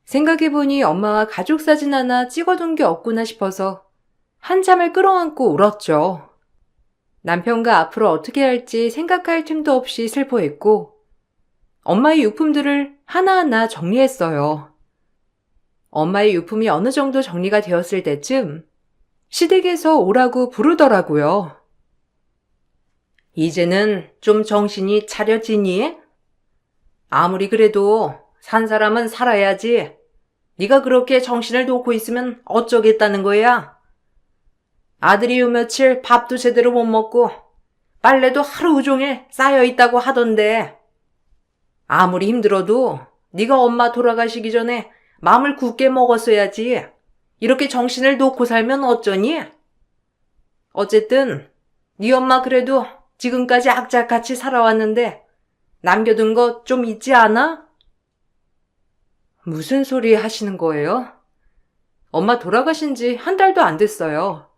생각해보니 엄마와 가족 사진 하나 찍어둔 게 없구나 싶어서 한참을 끌어안고 울었죠. 남편과 앞으로 어떻게 할지 생각할 틈도 없이 슬퍼했고 엄마의 유품들을 하나하나 정리했어요. 엄마의 유품이 어느 정도 정리가 되었을 때쯤 시댁에서 오라고 부르더라고요. 이제는 좀 정신이 차려지니? 아무리 그래도 산 사람은 살아야지. 네가 그렇게 정신을 놓고 있으면 어쩌겠다는 거야? 아들이 요 며칠 밥도 제대로 못 먹고 빨래도 하루 종일 쌓여 있다고 하던데. 아무리 힘들어도 네가 엄마 돌아가시기 전에 마음을 굳게 먹었어야지. 이렇게 정신을 놓고 살면 어쩌니? 어쨌든 네 엄마 그래도 지금까지 악착같이 살아왔는데 남겨둔 거 좀 있지 않아? 무슨 소리 하시는 거예요? 엄마 돌아가신 지 한 달도 안 됐어요.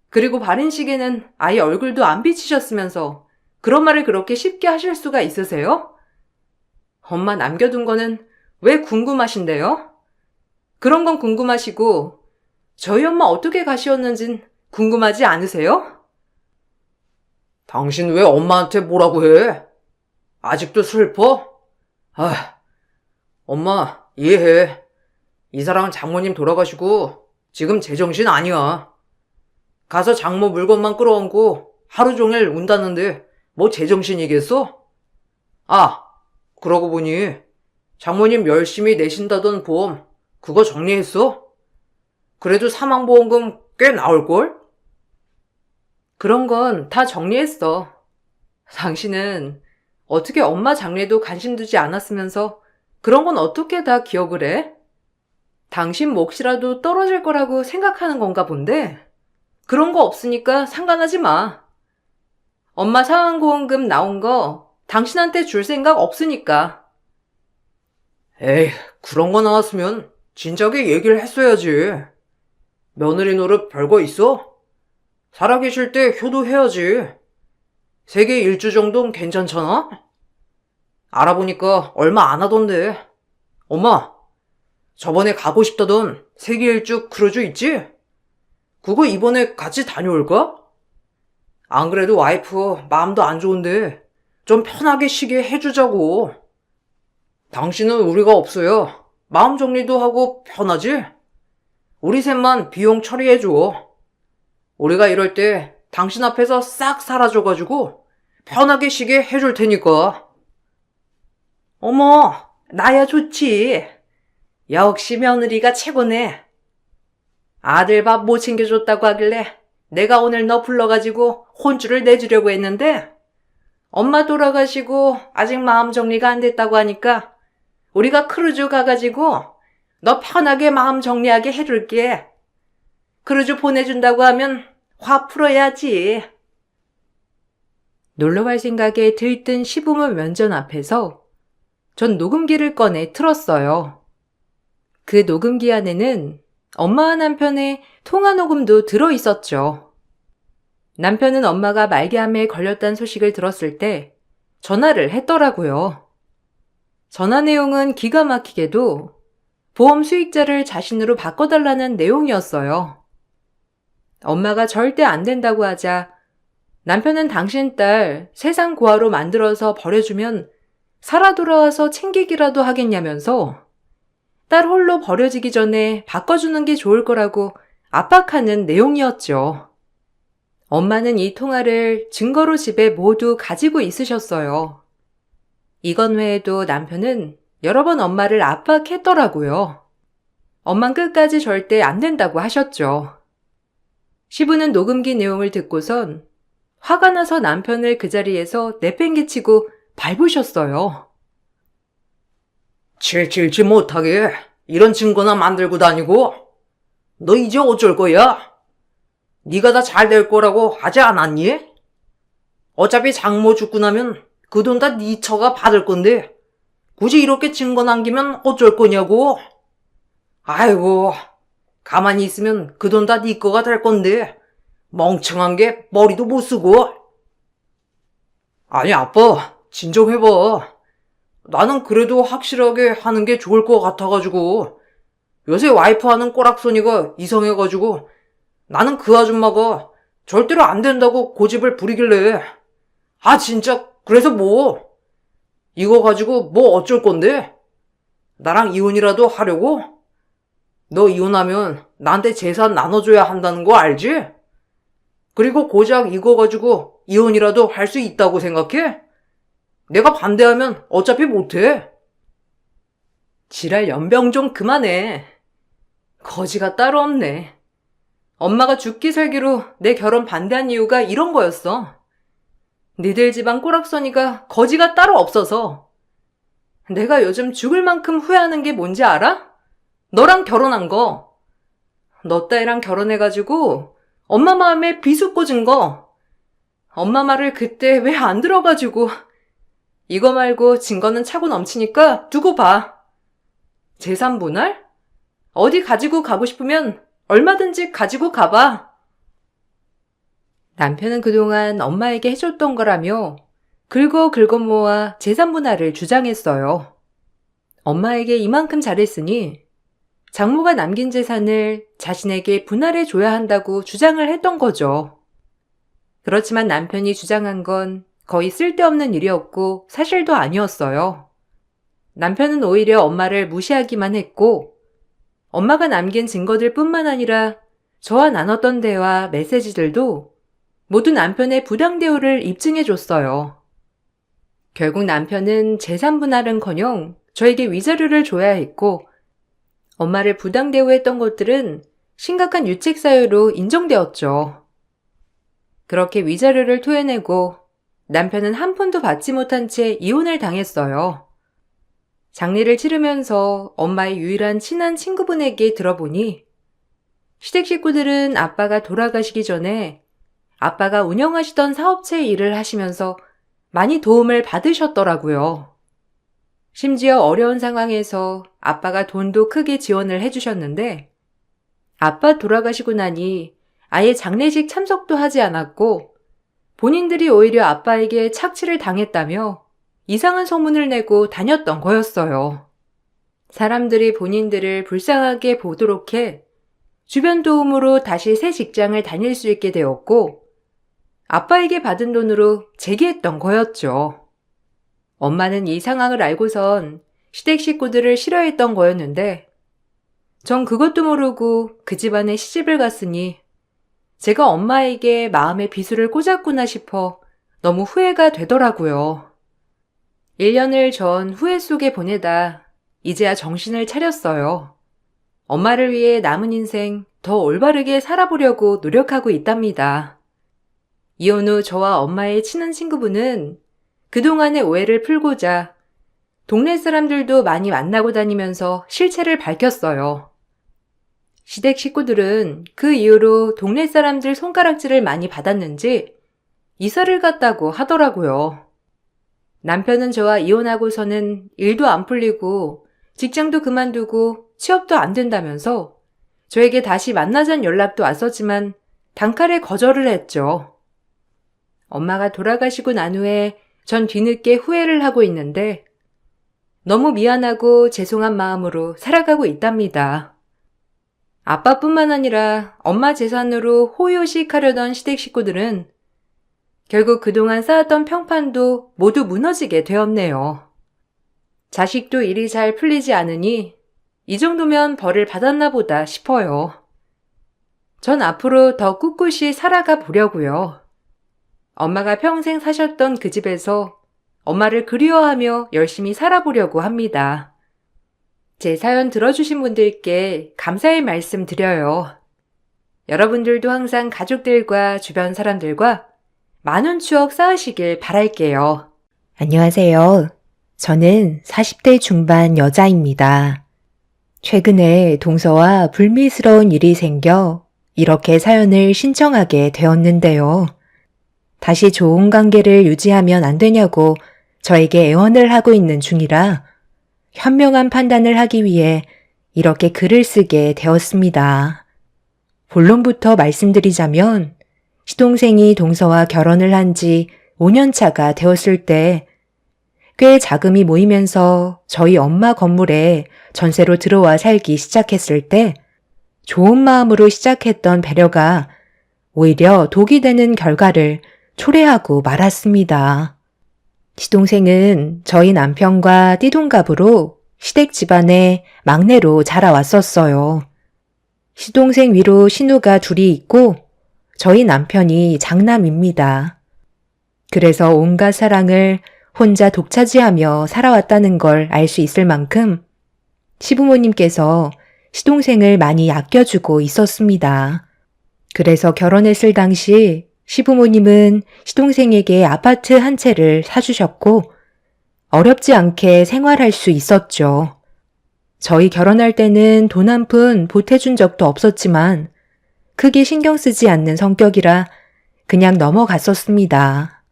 그리고 발인식에는 아예 얼굴도 안 비치셨으면서 그런 말을 그렇게 쉽게 하실 수가 있으세요? 엄마 남겨둔 거는 왜 궁금하신데요? 그런 건 궁금하시고 저희 엄마 어떻게 가시었는진 궁금하지 않으세요? 당신 왜 엄마한테 뭐라고 해? 아직도 슬퍼? 엄마, 이해해. 이 사람은 장모님 돌아가시고 지금 제정신 아니야. 가서 장모 물건만 끌어안고 하루 종일 운다는데 뭐 제정신이겠어? 그러고 보니 장모님 열심히 내신다던 보험 그거 정리했어? 그래도 사망보험금 꽤 나올걸? 그런 건 다 정리했어. 당신은 어떻게 엄마 장례도 관심 두지 않았으면서 그런 건 어떻게 다 기억을 해? 당신 몫이라도 떨어질 거라고 생각하는 건가 본데? 그런 거 없으니까 상관하지 마. 엄마 사망보험금 나온 거 당신한테 줄 생각 없으니까. 에이, 그런 거 나왔으면 진작에 얘기를 했어야지. 며느리 노릇 별거 있어? 살아계실 때 효도해야지. 세계 일주 정도는 괜찮잖아? 알아보니까 얼마 안 하던데. 엄마, 저번에 가고 싶다던 세계 일주 크루즈 있지? 그거 이번에 같이 다녀올까? 안 그래도 와이프 마음도 안 좋은데 좀 편하게 쉬게 해주자고. 당신은 우리가 없어요. 마음 정리도 하고 편하지? 우리 셋만 비용 처리해줘. 우리가 이럴 때 당신 앞에서 싹 사라져가지고 편하게 쉬게 해줄 테니까. 어머, 나야 좋지. 역시 며느리가 최고네. 아들 밥 못 챙겨줬다고 하길래 내가 오늘 너 불러가지고 혼쭐을 내주려고 했는데 엄마 돌아가시고 아직 마음 정리가 안 됐다고 하니까 우리가 크루즈 가가지고 너 편하게 마음 정리하게 해줄게. 크루즈 보내준다고 하면 화 풀어야지. 놀러갈 생각에 들뜬 시부모 면전 앞에서 전 녹음기를 꺼내 틀었어요. 그 녹음기 안에는 엄마와 남편의 통화 녹음도 들어있었죠. 남편은 엄마가 말기암에 걸렸다는 소식을 들었을 때 전화를 했더라고요. 전화 내용은 기가 막히게도 보험 수익자를 자신으로 바꿔달라는 내용이었어요. 엄마가 절대 안 된다고 하자 남편은 당신 딸 세상 고아로 만들어서 버려주면 살아 돌아와서 챙기기라도 하겠냐면서 딸 홀로 버려지기 전에 바꿔주는 게 좋을 거라고 압박하는 내용이었죠. 엄마는 이 통화를 증거로 집에 모두 가지고 있으셨어요. 이건 외에도 남편은 여러 번 엄마를 압박했더라고요. 엄만 끝까지 절대 안 된다고 하셨죠. 시부는 녹음기 내용을 듣고선 화가 나서 남편을 그 자리에서 내팽개치고 밟으셨어요. 칠칠치 못하게 이런 증거나 만들고 다니고 너 이제 어쩔 거야? 네가 다 잘 될 거라고 하지 않았니? 어차피 장모 죽고 나면 그 돈 다 네 처가 받을 건데 굳이 이렇게 증거 남기면 어쩔 거냐고? 아이고, 가만히 있으면 그 돈 다 네 거가 될 건데 멍청한 게 머리도 못 쓰고. 아니 아빠, 진정해봐. 나는 그래도 확실하게 하는 게 좋을 것 같아가지고 요새 와이프 하는 꼬락서니가 이상해가지고 나는 그 아줌마가 절대로 안 된다고 고집을 부리길래 진짜 그래서 뭐 이거 가지고 뭐 어쩔 건데? 나랑 이혼이라도 하려고? 너 이혼하면 나한테 재산 나눠줘야 한다는 거 알지? 그리고 고작 이거 가지고 이혼이라도 할 수 있다고 생각해? 내가 반대하면 어차피 못해. 지랄 연병 좀 그만해. 거지가 따로 없네. 엄마가 죽기 살기로 내 결혼 반대한 이유가 이런 거였어. 니들 집안 꼬락서니가 거지가 따로 없어서. 내가 요즘 죽을 만큼 후회하는 게 뭔지 알아? 너랑 결혼한 거. 너 딸이랑 결혼해가지고 엄마 마음에 비수 꽂은 거. 엄마 말을 그때 왜 안 들어가지고. 이거 말고 증거는 차고 넘치니까 두고 봐. 재산 분할? 어디 가지고 가고 싶으면 얼마든지 가지고 가봐. 남편은 그동안 엄마에게 해줬던 거라며 긁어 모아 재산 분할을 주장했어요. 엄마에게 이만큼 잘했으니 장모가 남긴 재산을 자신에게 분할해 줘야 한다고 주장을 했던 거죠. 그렇지만 남편이 주장한 건 거의 쓸데없는 일이었고 사실도 아니었어요. 남편은 오히려 엄마를 무시하기만 했고 엄마가 남긴 증거들 뿐만 아니라 저와 나눴던 대화, 메시지들도 모두 남편의 부당 대우를 입증해줬어요. 결국 남편은 재산 분할은커녕 저에게 위자료를 줘야 했고 엄마를 부당 대우했던 것들은 심각한 유책 사유로 인정되었죠. 그렇게 위자료를 토해내고 남편은 한 푼도 받지 못한 채 이혼을 당했어요. 장례를 치르면서 엄마의 유일한 친한 친구분에게 들어보니 시댁 식구들은 아빠가 돌아가시기 전에 아빠가 운영하시던 사업체 일을 하시면서 많이 도움을 받으셨더라고요. 심지어 어려운 상황에서 아빠가 돈도 크게 지원을 해주셨는데 아빠 돌아가시고 나니 아예 장례식 참석도 하지 않았고 본인들이 오히려 아빠에게 착취를 당했다며 이상한 소문을 내고 다녔던 거였어요. 사람들이 본인들을 불쌍하게 보도록 해 주변 도움으로 다시 새 직장을 다닐 수 있게 되었고 아빠에게 받은 돈으로 재기했던 거였죠. 엄마는 이 상황을 알고선 시댁 식구들을 싫어했던 거였는데 전 그것도 모르고 그 집안에 시집을 갔으니 제가 엄마에게 마음의 비수를 꽂았구나 싶어 너무 후회가 되더라고요. 1년을 전 후회 속에 보내다 이제야 정신을 차렸어요. 엄마를 위해 남은 인생 더 올바르게 살아보려고 노력하고 있답니다. 이혼 후 저와 엄마의 친한 친구분은 그동안의 오해를 풀고자 동네 사람들도 많이 만나고 다니면서 실체를 밝혔어요. 시댁 식구들은 그 이후로 동네 사람들 손가락질을 많이 받았는지 이사를 갔다고 하더라고요. 남편은 저와 이혼하고서는 일도 안 풀리고 직장도 그만두고 취업도 안 된다면서 저에게 다시 만나자는 연락도 왔었지만 단칼에 거절을 했죠. 엄마가 돌아가시고 난 후에 전 뒤늦게 후회를 하고 있는데 너무 미안하고 죄송한 마음으로 살아가고 있답니다. 아빠뿐만 아니라 엄마 재산으로 호요식하려던 시댁 식구들은 결국 그동안 쌓았던 평판도 모두 무너지게 되었네요. 자식도 일이 잘 풀리지 않으니 이 정도면 벌을 받았나 보다 싶어요. 전 앞으로 더 꿋꿋이 살아가 보려고요. 엄마가 평생 사셨던 그 집에서 엄마를 그리워하며 열심히 살아보려고 합니다. 제 사연 들어주신 분들께 감사의 말씀 드려요. 여러분들도 항상 가족들과 주변 사람들과 많은 추억 쌓으시길 바랄게요. 안녕하세요. 저는 40대 중반 여자입니다. 최근에 동서와 불미스러운 일이 생겨 이렇게 사연을 신청하게 되었는데요. 다시 좋은 관계를 유지하면 안 되냐고 저에게 애원을 하고 있는 중이라 현명한 판단을 하기 위해 이렇게 글을 쓰게 되었습니다. 본론부터 말씀드리자면 시동생이 동서와 결혼을 한 지 5년 차가 되었을 때 꽤 자금이 모이면서 저희 엄마 건물에 전세로 들어와 살기 시작했을 때 좋은 마음으로 시작했던 배려가 오히려 독이 되는 결과를 초래하고 말았습니다. 시동생은 저희 남편과 띠동갑으로 시댁 집안의 막내로 자라왔었어요. 시동생 위로 신우가 둘이 있고 저희 남편이 장남입니다. 그래서 온갖 사랑을 혼자 독차지하며 살아왔다는 걸 알 수 있을 만큼 시부모님께서 시동생을 많이 아껴주고 있었습니다. 그래서 결혼했을 당시 시부모님은 시동생에게 아파트 한 채를 사주셨고 어렵지 않게 생활할 수 있었죠. 저희 결혼할 때는 돈 한 푼 보태준 적도 없었지만 크게 신경 쓰지 않는 성격이라 그냥 넘어갔었습니다.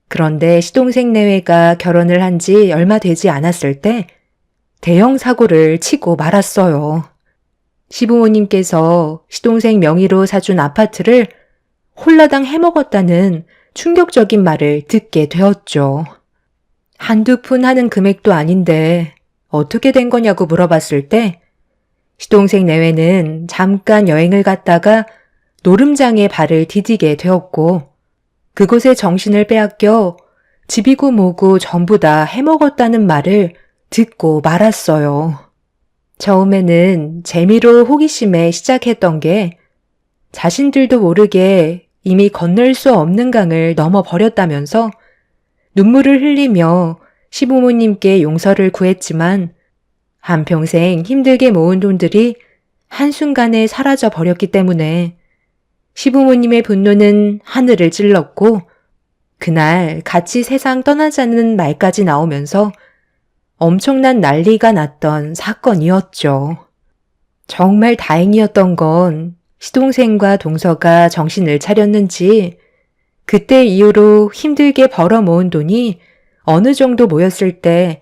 그런데 시동생 내외가 결혼을 한 지 얼마 되지 않았을 때 대형 사고를 치고 말았어요. 시부모님께서 시동생 명의로 사준 아파트를 홀라당 해먹었다는 충격적인 말을 듣게 되었죠. 한두 푼 하는 금액도 아닌데 어떻게 된 거냐고 물어봤을 때 시동생 내외는 잠깐 여행을 갔다가 노름장에 발을 디디게 되었고 그곳에 정신을 빼앗겨 집이고 뭐고 전부 다 해먹었다는 말을 듣고 말았어요. 처음에는 재미로 호기심에 시작했던 게 자신들도 모르게 이미 건널 수 없는 강을 넘어버렸다면서 눈물을 흘리며 시부모님께 용서를 구했지만 한평생 힘들게 모은 돈들이 한순간에 사라져 버렸기 때문에 시부모님의 분노는 하늘을 찔렀고 그날 같이 세상 떠나자는 말까지 나오면서 엄청난 난리가 났던 사건이었죠. 정말 다행이었던 건 시동생과 동서가 정신을 차렸는지 그때 이후로 힘들게 벌어 모은 돈이 어느 정도 모였을 때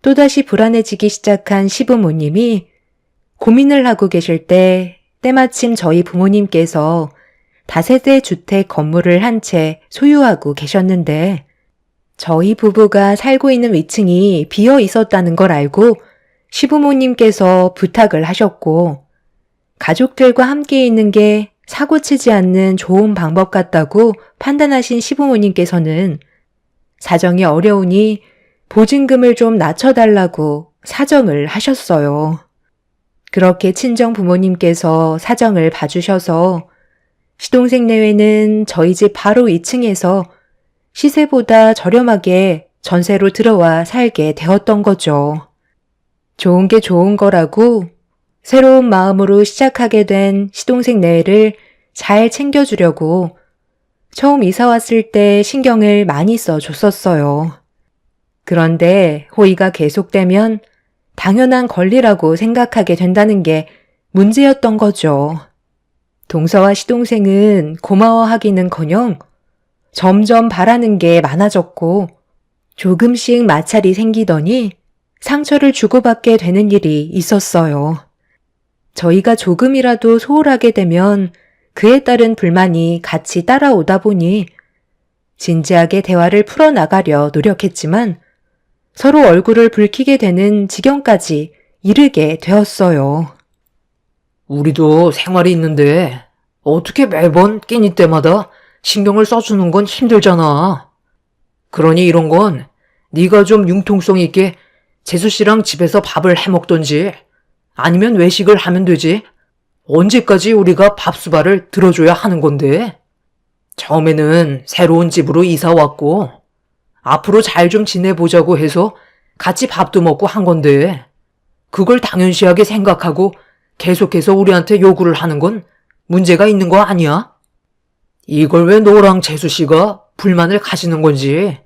또다시 불안해지기 시작한 시부모님이 고민을 하고 계실 때 때마침 저희 부모님께서 다세대 주택 건물을 한 채 소유하고 계셨는데 저희 부부가 살고 있는 위층이 비어 있었다는 걸 알고 시부모님께서 부탁을 하셨고 가족들과 함께 있는 게 사고 치지 않는 좋은 방법 같다고 판단하신 시부모님께서는 사정이 어려우니 보증금을 좀 낮춰달라고 사정을 하셨어요. 그렇게 친정 부모님께서 사정을 봐주셔서 시동생 내외는 저희 집 바로 2층에서 시세보다 저렴하게 전세로 들어와 살게 되었던 거죠. 좋은 게 좋은 거라고 새로운 마음으로 시작하게 된 시동생 내외를 잘 챙겨주려고 처음 이사 왔을 때 신경을 많이 써줬었어요. 그런데 호의가 계속되면 당연한 권리라고 생각하게 된다는 게 문제였던 거죠. 동서와 시동생은 고마워하기는커녕 점점 바라는 게 많아졌고 조금씩 마찰이 생기더니 상처를 주고받게 되는 일이 있었어요. 저희가 조금이라도 소홀하게 되면 그에 따른 불만이 같이 따라오다 보니 진지하게 대화를 풀어나가려 노력했지만 서로 얼굴을 붉히게 되는 지경까지 이르게 되었어요. 우리도 생활이 있는데 어떻게 매번 끼니 때마다 신경을 써주는 건 힘들잖아. 그러니 이런 건 네가 좀 융통성 있게 재수 씨랑 집에서 밥을 해먹던지 아니면 외식을 하면 되지. 언제까지 우리가 밥수발을 들어줘야 하는 건데? 처음에는 새로운 집으로 이사 왔고 앞으로 잘 좀 지내보자고 해서 같이 밥도 먹고 한 건데 그걸 당연시하게 생각하고 계속해서 우리한테 요구를 하는 건 문제가 있는 거 아니야? 이걸 왜 너랑 재수 씨가 불만을 가지는 건지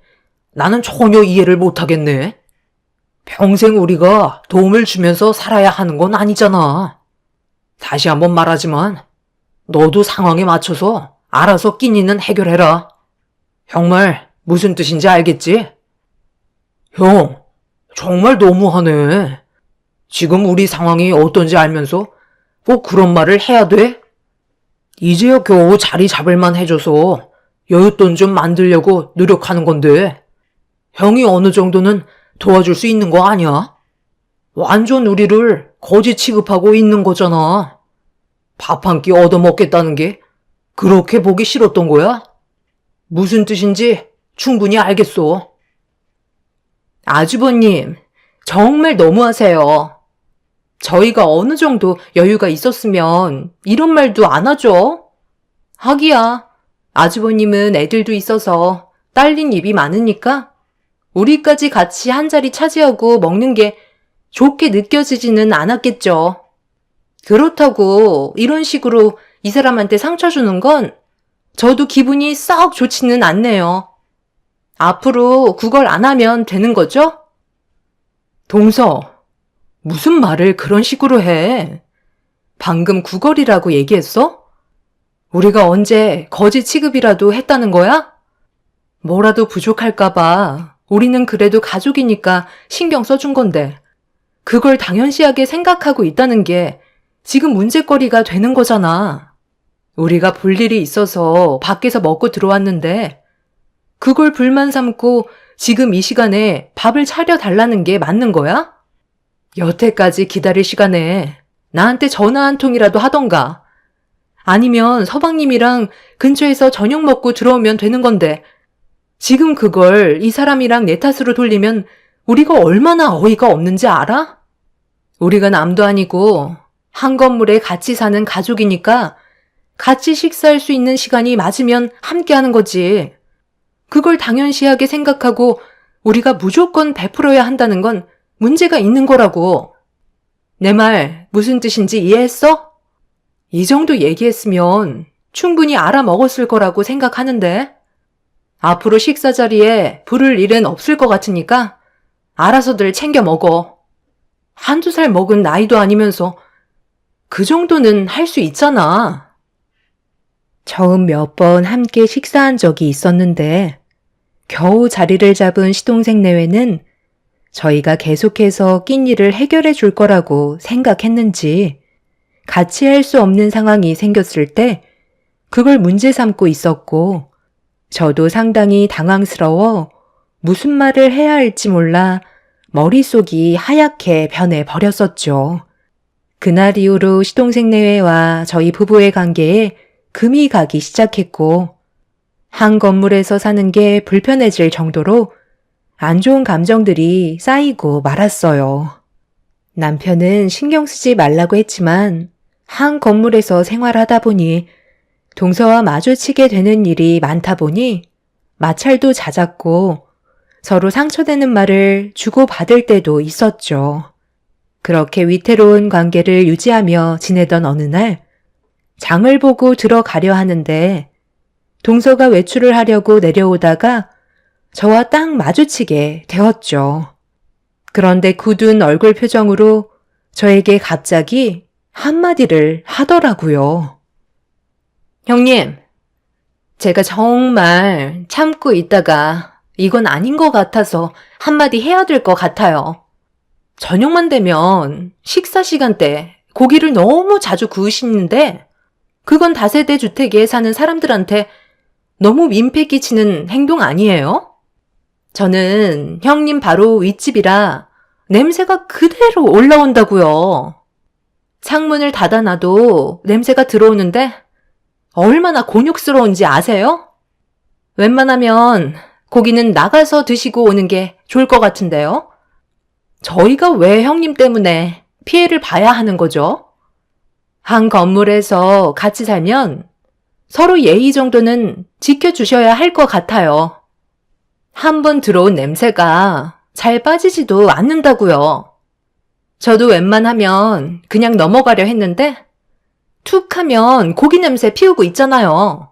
나는 전혀 이해를 못하겠네. 평생 우리가 도움을 주면서 살아야 하는 건 아니잖아. 다시 한번 말하지만 너도 상황에 맞춰서 알아서 끼니는 해결해라. 형 말 무슨 뜻인지 알겠지? 형, 정말 너무하네. 지금 우리 상황이 어떤지 알면서 꼭 그런 말을 해야 돼? 이제야 겨우 자리 잡을만 해줘서 여윳돈 좀 만들려고 노력하는 건데 형이 어느 정도는 도와줄 수 있는 거 아니야? 완전 우리를 거지 취급하고 있는 거잖아. 밥 한 끼 얻어먹겠다는 게 그렇게 보기 싫었던 거야? 무슨 뜻인지 충분히 알겠어. 아주버님, 정말 너무하세요. 저희가 어느 정도 여유가 있었으면 이런 말도 안 하죠. 하기야, 아주버님은 애들도 있어서 딸린 입이 많으니까 우리까지 같이 한 자리 차지하고 먹는 게 좋게 느껴지지는 않았겠죠. 그렇다고 이런 식으로 이 사람한테 상처 주는 건 저도 기분이 썩 좋지는 않네요. 앞으로 그걸 안 하면 되는 거죠? 동서, 무슨 말을 그런 식으로 해? 방금 구걸이라고 얘기했어? 우리가 언제 거지 취급이라도 했다는 거야? 뭐라도 부족할까봐 우리는 그래도 가족이니까 신경 써준 건데 그걸 당연시하게 생각하고 있다는 게 지금 문제거리가 되는 거잖아. 우리가 볼 일이 있어서 밖에서 먹고 들어왔는데 그걸 불만 삼고 지금 이 시간에 밥을 차려달라는 게 맞는 거야? 여태까지 기다릴 시간에 나한테 전화 한 통이라도 하던가 아니면 서방님이랑 근처에서 저녁 먹고 들어오면 되는 건데 지금 그걸 이 사람이랑 내 탓으로 돌리면 우리가 얼마나 어이가 없는지 알아? 우리가 남도 아니고 한 건물에 같이 사는 가족이니까 같이 식사할 수 있는 시간이 맞으면 함께 하는 거지. 그걸 당연시하게 생각하고 우리가 무조건 베풀어야 한다는 건 문제가 있는 거라고. 내 말 무슨 뜻인지 이해했어? 이 정도 얘기했으면 충분히 알아먹었을 거라고 생각하는데 앞으로 식사 자리에 부를 일은 없을 것 같으니까 알아서들 챙겨 먹어. 한두 살 먹은 나이도 아니면서 그 정도는 할 수 있잖아. 처음 몇 번 함께 식사한 적이 있었는데 겨우 자리를 잡은 시동생 내외는 저희가 계속해서 낀 일을 해결해 줄 거라고 생각했는지 같이 할 수 없는 상황이 생겼을 때 그걸 문제 삼고 있었고 저도 상당히 당황스러워 무슨 말을 해야 할지 몰라 머릿속이 하얗게 변해버렸었죠. 그날 이후로 시동생 내외와 저희 부부의 관계에 금이 가기 시작했고 한 건물에서 사는 게 불편해질 정도로 안 좋은 감정들이 쌓이고 말았어요. 남편은 신경 쓰지 말라고 했지만 한 건물에서 생활하다 보니 동서와 마주치게 되는 일이 많다 보니 마찰도 잦았고 서로 상처되는 말을 주고받을 때도 있었죠. 그렇게 위태로운 관계를 유지하며 지내던 어느 날 장을 보고 들어가려 하는데 동서가 외출을 하려고 내려오다가 저와 딱 마주치게 되었죠. 그런데 굳은 얼굴 표정으로 저에게 갑자기 한마디를 하더라고요. 형님, 제가 정말 참고 있다가 이건 아닌 것 같아서 한마디 해야 될 것 같아요. 저녁만 되면 식사 시간 때 고기를 너무 자주 구우시는데 그건 다세대 주택에 사는 사람들한테 너무 민폐 끼치는 행동 아니에요? 저는 형님 바로 윗집이라 냄새가 그대로 올라온다고요. 창문을 닫아놔도 냄새가 들어오는데 얼마나 곤욕스러운지 아세요? 웬만하면 고기는 나가서 드시고 오는 게 좋을 것 같은데요. 저희가 왜 형님 때문에 피해를 봐야 하는 거죠? 한 건물에서 같이 살면 서로 예의 정도는 지켜주셔야 할 것 같아요. 한 번 들어온 냄새가 잘 빠지지도 않는다고요. 저도 웬만하면 그냥 넘어가려 했는데 툭 하면 고기 냄새 피우고 있잖아요.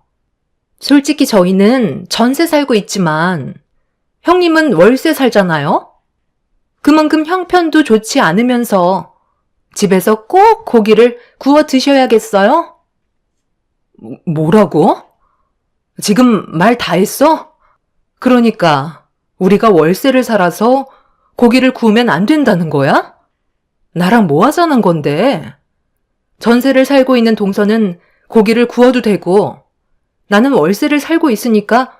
솔직히 저희는 전세 살고 있지만 형님은 월세 살잖아요. 그만큼 형편도 좋지 않으면서 집에서 꼭 고기를 구워 드셔야겠어요? 뭐라고? 지금 말 다 했어? 그러니까 우리가 월세를 살아서 고기를 구우면 안 된다는 거야? 나랑 뭐 하자는 건데? 전세를 살고 있는 동서는 고기를 구워도 되고 나는 월세를 살고 있으니까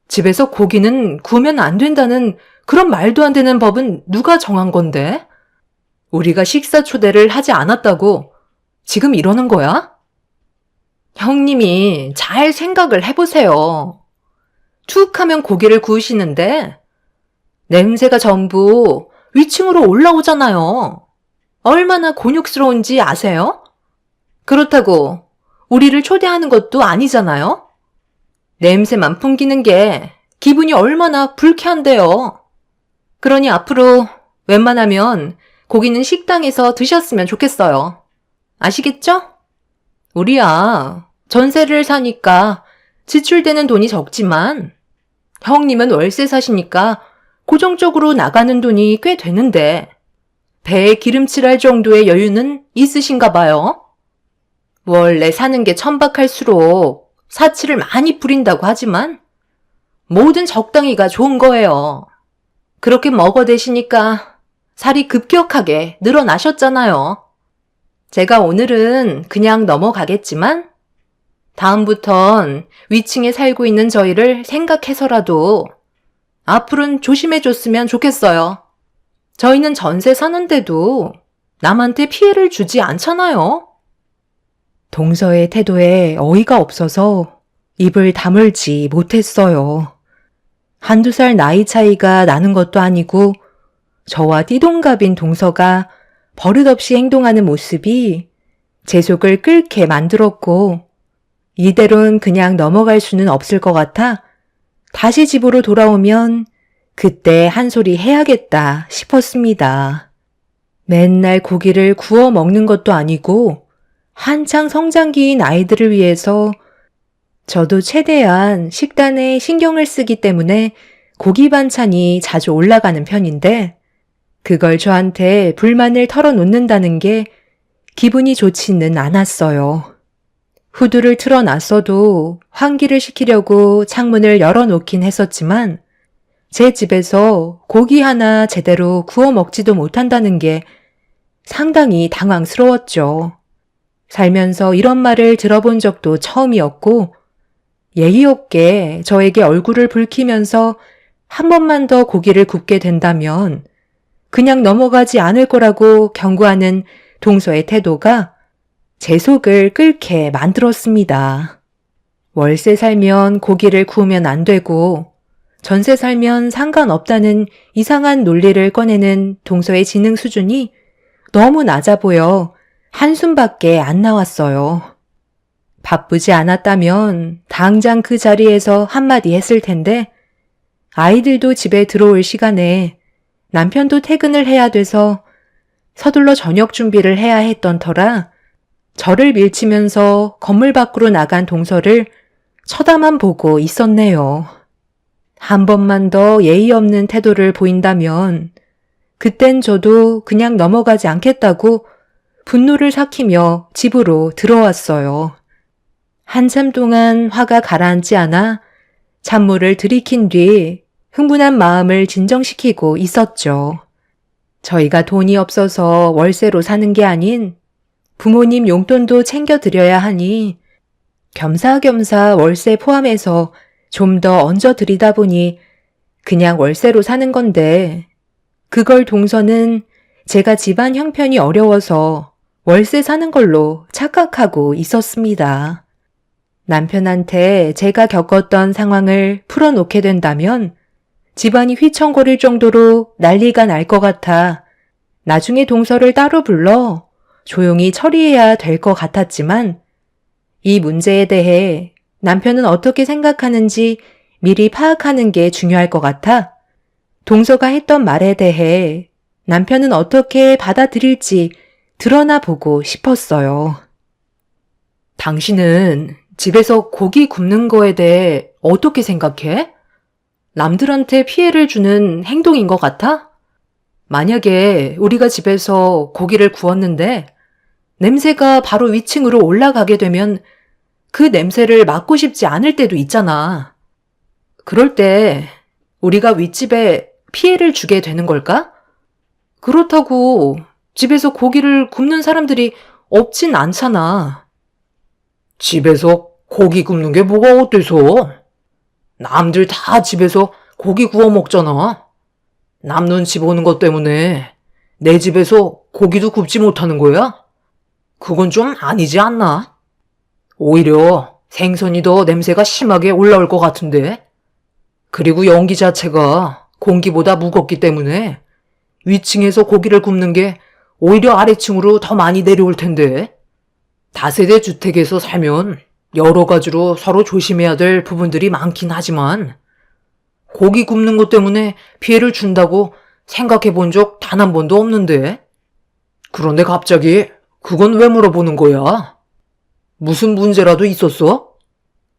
집에서 고기는 구우면 안 된다는 그런 말도 안 되는 법은 누가 정한 건데? 우리가 식사 초대를 하지 않았다고 지금 이러는 거야? 형님이 잘 생각을 해보세요. 툭 하면 고기를 구우시는데 냄새가 전부 위층으로 올라오잖아요. 얼마나 곤욕스러운지 아세요? 그렇다고 우리를 초대하는 것도 아니잖아요? 냄새만 풍기는 게 기분이 얼마나 불쾌한데요. 그러니 앞으로 웬만하면 고기는 식당에서 드셨으면 좋겠어요. 아시겠죠? 우리야 전세를 사니까 지출되는 돈이 적지만 형님은 월세 사시니까 고정적으로 나가는 돈이 꽤 되는데 배에 기름칠할 정도의 여유는 있으신가 봐요. 원래 사는 게 천박할수록 사치를 많이 부린다고 하지만 뭐든 적당히가 좋은 거예요. 그렇게 먹어대시니까 살이 급격하게 늘어나셨잖아요. 제가 오늘은 그냥 넘어가겠지만 다음부턴 위층에 살고 있는 저희를 생각해서라도 앞으로는 조심해줬으면 좋겠어요. 저희는 전세 사는데도 남한테 피해를 주지 않잖아요. 동서의 태도에 어이가 없어서 입을 다물지 못했어요. 한두 살 나이 차이가 나는 것도 아니고 저와 띠동갑인 동서가 버릇없이 행동하는 모습이 제 속을 끓게 만들었고 이대로는 그냥 넘어갈 수는 없을 것 같아 다시 집으로 돌아오면 그때 한 소리 해야겠다 싶었습니다. 맨날 고기를 구워 먹는 것도 아니고 한창 성장기인 아이들을 위해서 저도 최대한 식단에 신경을 쓰기 때문에 고기 반찬이 자주 올라가는 편인데 그걸 저한테 불만을 털어놓는다는 게 기분이 좋지는 않았어요. 후드를 틀어놨어도 환기를 시키려고 창문을 열어놓긴 했었지만 제 집에서 고기 하나 제대로 구워 먹지도 못한다는 게 상당히 당황스러웠죠. 살면서 이런 말을 들어본 적도 처음이었고 예의 없게 저에게 얼굴을 붉히면서 한 번만 더 고기를 굽게 된다면 그냥 넘어가지 않을 거라고 경고하는 동서의 태도가 제 속을 끓게 만들었습니다. 월세 살면 고기를 구우면 안 되고 전세 살면 상관없다는 이상한 논리를 꺼내는 동서의 지능 수준이 너무 낮아 보여 한숨밖에 안 나왔어요. 바쁘지 않았다면 당장 그 자리에서 한마디 했을 텐데 아이들도 집에 들어올 시간에 남편도 퇴근을 해야 돼서 서둘러 저녁 준비를 해야 했던 터라 저를 밀치면서 건물 밖으로 나간 동서를 쳐다만 보고 있었네요. 한 번만 더 예의 없는 태도를 보인다면 그땐 저도 그냥 넘어가지 않겠다고 분노를 삭히며 집으로 들어왔어요. 한참 동안 화가 가라앉지 않아 찬물을 들이킨 뒤 흥분한 마음을 진정시키고 있었죠. 저희가 돈이 없어서 월세로 사는 게 아닌 부모님 용돈도 챙겨드려야 하니 겸사겸사 월세 포함해서 좀 더 얹어드리다 보니 그냥 월세로 사는 건데 그걸 동서는 제가 집안 형편이 어려워서 월세 사는 걸로 착각하고 있었습니다. 남편한테 제가 겪었던 상황을 풀어놓게 된다면 집안이 휘청거릴 정도로 난리가 날 것 같아 나중에 동서를 따로 불러 조용히 처리해야 될 것 같았지만 이 문제에 대해 남편은 어떻게 생각하는지 미리 파악하는 게 중요할 것 같아 동서가 했던 말에 대해 남편은 어떻게 받아들일지 드러나 보고 싶었어요. 당신은 집에서 고기 굽는 거에 대해 어떻게 생각해? 남들한테 피해를 주는 행동인 것 같아? 만약에 우리가 집에서 고기를 구웠는데 냄새가 바로 위층으로 올라가게 되면 그 냄새를 맡고 싶지 않을 때도 있잖아. 그럴 때 우리가 윗집에 피해를 주게 되는 걸까? 그렇다고 집에서 고기를 굽는 사람들이 없진 않잖아. 집에서 고기 굽는 게 뭐가 어때서? 남들 다 집에서 고기 구워 먹잖아. 남 눈치 보는 것 때문에 내 집에서 고기도 굽지 못하는 거야? 그건 좀 아니지 않나? 오히려 생선이 더 냄새가 심하게 올라올 것 같은데? 그리고 연기 자체가 공기보다 무겁기 때문에 위층에서 고기를 굽는 게 오히려 아래층으로 더 많이 내려올 텐데. 다세대 주택에서 살면 여러 가지로 서로 조심해야 될 부분들이 많긴 하지만 고기 굽는 것 때문에 피해를 준다고 생각해 본 적 단 한 번도 없는데. 그런데 갑자기 그건 왜 물어보는 거야? 무슨 문제라도 있었어?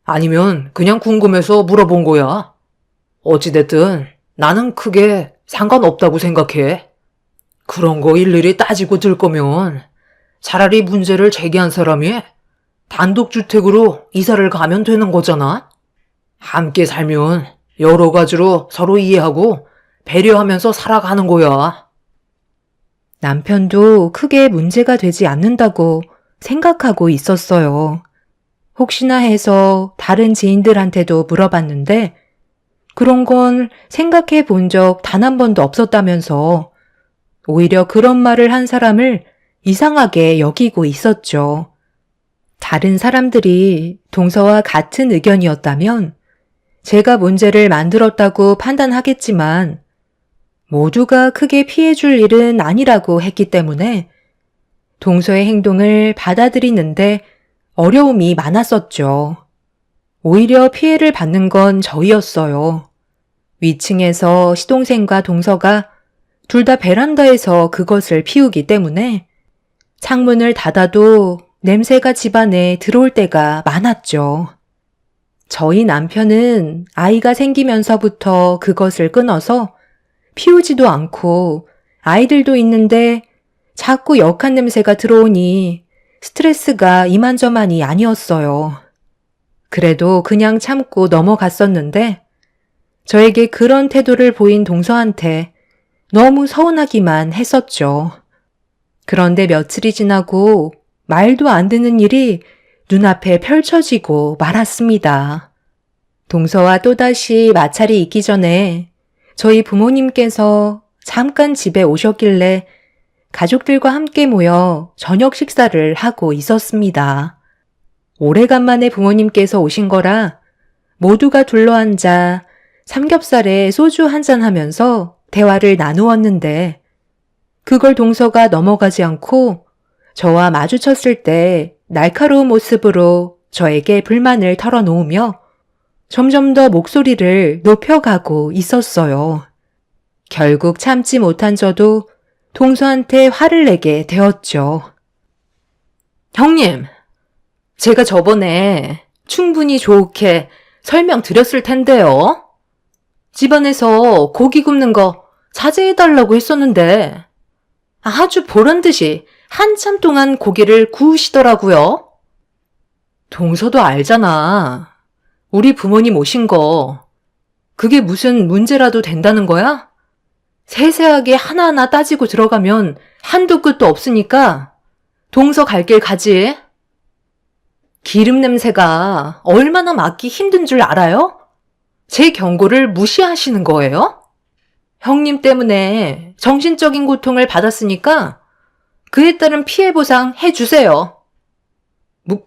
아니면 그냥 궁금해서 물어본 거야? 어찌됐든 나는 크게 상관없다고 생각해. 그런 거 일일이 따지고 들 거면 차라리 문제를 제기한 사람이 단독주택으로 이사를 가면 되는 거잖아? 함께 살면 여러 가지로 서로 이해하고 배려하면서 살아가는 거야. 남편도 크게 문제가 되지 않는다고 생각하고 있었어요. 혹시나 해서 다른 지인들한테도 물어봤는데 그런 건 생각해 본 적 단 한 번도 없었다면서 오히려 그런 말을 한 사람을 이상하게 여기고 있었죠. 다른 사람들이 동서와 같은 의견이었다면 제가 문제를 만들었다고 판단하겠지만 모두가 크게 피해줄 일은 아니라고 했기 때문에 동서의 행동을 받아들이는데 어려움이 많았었죠. 오히려 피해를 받는 건 저희였어요. 위층에서 시동생과 동서가 둘 다 베란다에서 그것을 피우기 때문에 창문을 닫아도 냄새가 집안에 들어올 때가 많았죠. 저희 남편은 아이가 생기면서부터 그것을 끊어서 피우지도 않고 아이들도 있는데 자꾸 역한 냄새가 들어오니 스트레스가 이만저만이 아니었어요. 그래도 그냥 참고 넘어갔었는데 저에게 그런 태도를 보인 동서한테 너무 서운하기만 했었죠. 그런데 며칠이 지나고 말도 안 되는 일이 눈앞에 펼쳐지고 말았습니다. 동서와 또다시 마찰이 있기 전에 저희 부모님께서 잠깐 집에 오셨길래 가족들과 함께 모여 저녁 식사를 하고 있었습니다. 오래간만에 부모님께서 오신 거라 모두가 둘러앉아 삼겹살에 소주 한잔 하면서 대화를 나누었는데 그걸 동서가 넘어가지 않고 저와 마주쳤을 때 날카로운 모습으로 저에게 불만을 털어놓으며 점점 더 목소리를 높여가고 있었어요. 결국 참지 못한 저도 동서한테 화를 내게 되었죠. 형님, 제가 저번에 충분히 좋게 설명드렸을 텐데요. 집안에서 고기 굽는 거 자제해달라고 했었는데 아주 보란듯이 한참 동안 고기를 구우시더라고요. 동서도 알잖아. 우리 부모님 오신 거. 그게 무슨 문제라도 된다는 거야? 세세하게 하나하나 따지고 들어가면 한도 끝도 없으니까 동서 갈 길 가지. 기름 냄새가 얼마나 맡기 힘든 줄 알아요? 제 경고를 무시하시는 거예요? 형님 때문에 정신적인 고통을 받았으니까 그에 따른 피해 보상 해주세요.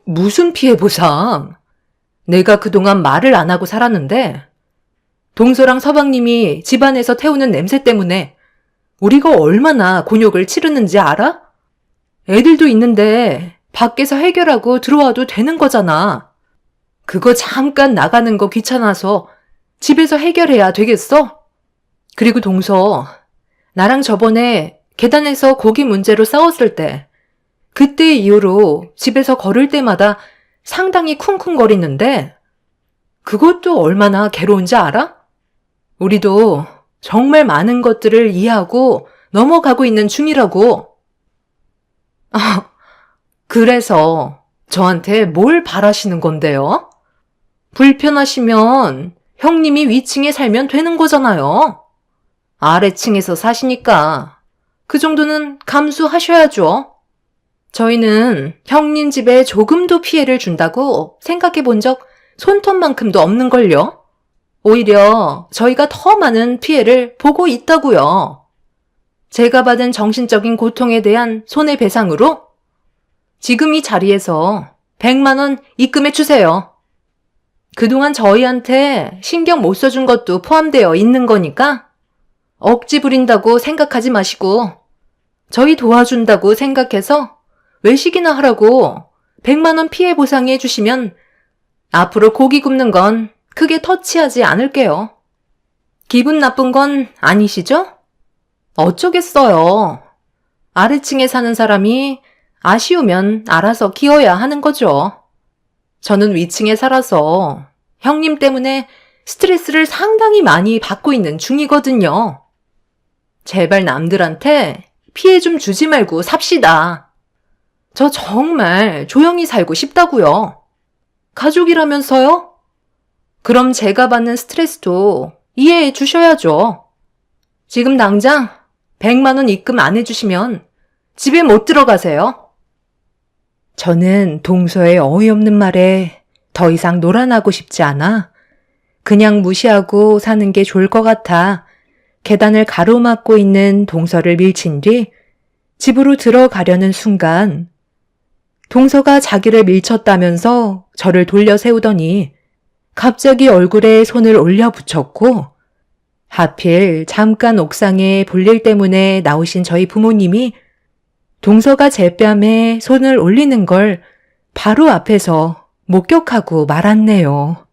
무슨 피해 보상? 내가 그동안 말을 안 하고 살았는데 동서랑 서방님이 집안에서 태우는 냄새 때문에 우리가 얼마나 곤욕을 치르는지 알아? 애들도 있는데 밖에서 해결하고 들어와도 되는 거잖아. 그거 잠깐 나가는 거 귀찮아서 집에서 해결해야 되겠어? 그리고 동서, 나랑 저번에 계단에서 고기 문제로 싸웠을 때 그때 이후로 집에서 걸을 때마다 상당히 쿵쿵거리는데 그것도 얼마나 괴로운지 알아? 우리도 정말 많은 것들을 이해하고 넘어가고 있는 중이라고. 그래서 저한테 뭘 바라시는 건데요? 불편하시면 형님이 위층에 살면 되는 거잖아요. 아래층에서 사시니까 그 정도는 감수하셔야죠. 저희는 형님 집에 조금도 피해를 준다고 생각해 본 적 손톱만큼도 없는걸요. 오히려 저희가 더 많은 피해를 보고 있다고요. 제가 받은 정신적인 고통에 대한 손해배상으로 지금 이 자리에서 100만 원 입금해 주세요. 그동안 저희한테 신경 못 써준 것도 포함되어 있는 거니까 억지 부린다고 생각하지 마시고 저희 도와준다고 생각해서 외식이나 하라고 100만 원 피해 보상해 주시면 앞으로 고기 굽는 건 크게 터치하지 않을게요. 기분 나쁜 건 아니시죠? 어쩌겠어요. 아래층에 사는 사람이 아쉬우면 알아서 키워야 하는 거죠. 저는 위층에 살아서 형님 때문에 스트레스를 상당히 많이 받고 있는 중이거든요. 제발 남들한테 피해 좀 주지 말고 삽시다. 저 정말 조용히 살고 싶다고요. 가족이라면서요? 그럼 제가 받는 스트레스도 이해해 주셔야죠. 지금 당장 100만 원 입금 안 해주시면 집에 못 들어가세요. 저는 동서의 어이없는 말에 더 이상 놀아나고 싶지 않아 그냥 무시하고 사는 게 좋을 것 같아 계단을 가로막고 있는 동서를 밀친 뒤 집으로 들어가려는 순간 동서가 자기를 밀쳤다면서 저를 돌려 세우더니 갑자기 얼굴에 손을 올려 붙였고 하필 잠깐 옥상에 볼일 때문에 나오신 저희 부모님이 동서가 제 뺨에 손을 올리는 걸 바로 앞에서 목격하고 말았네요.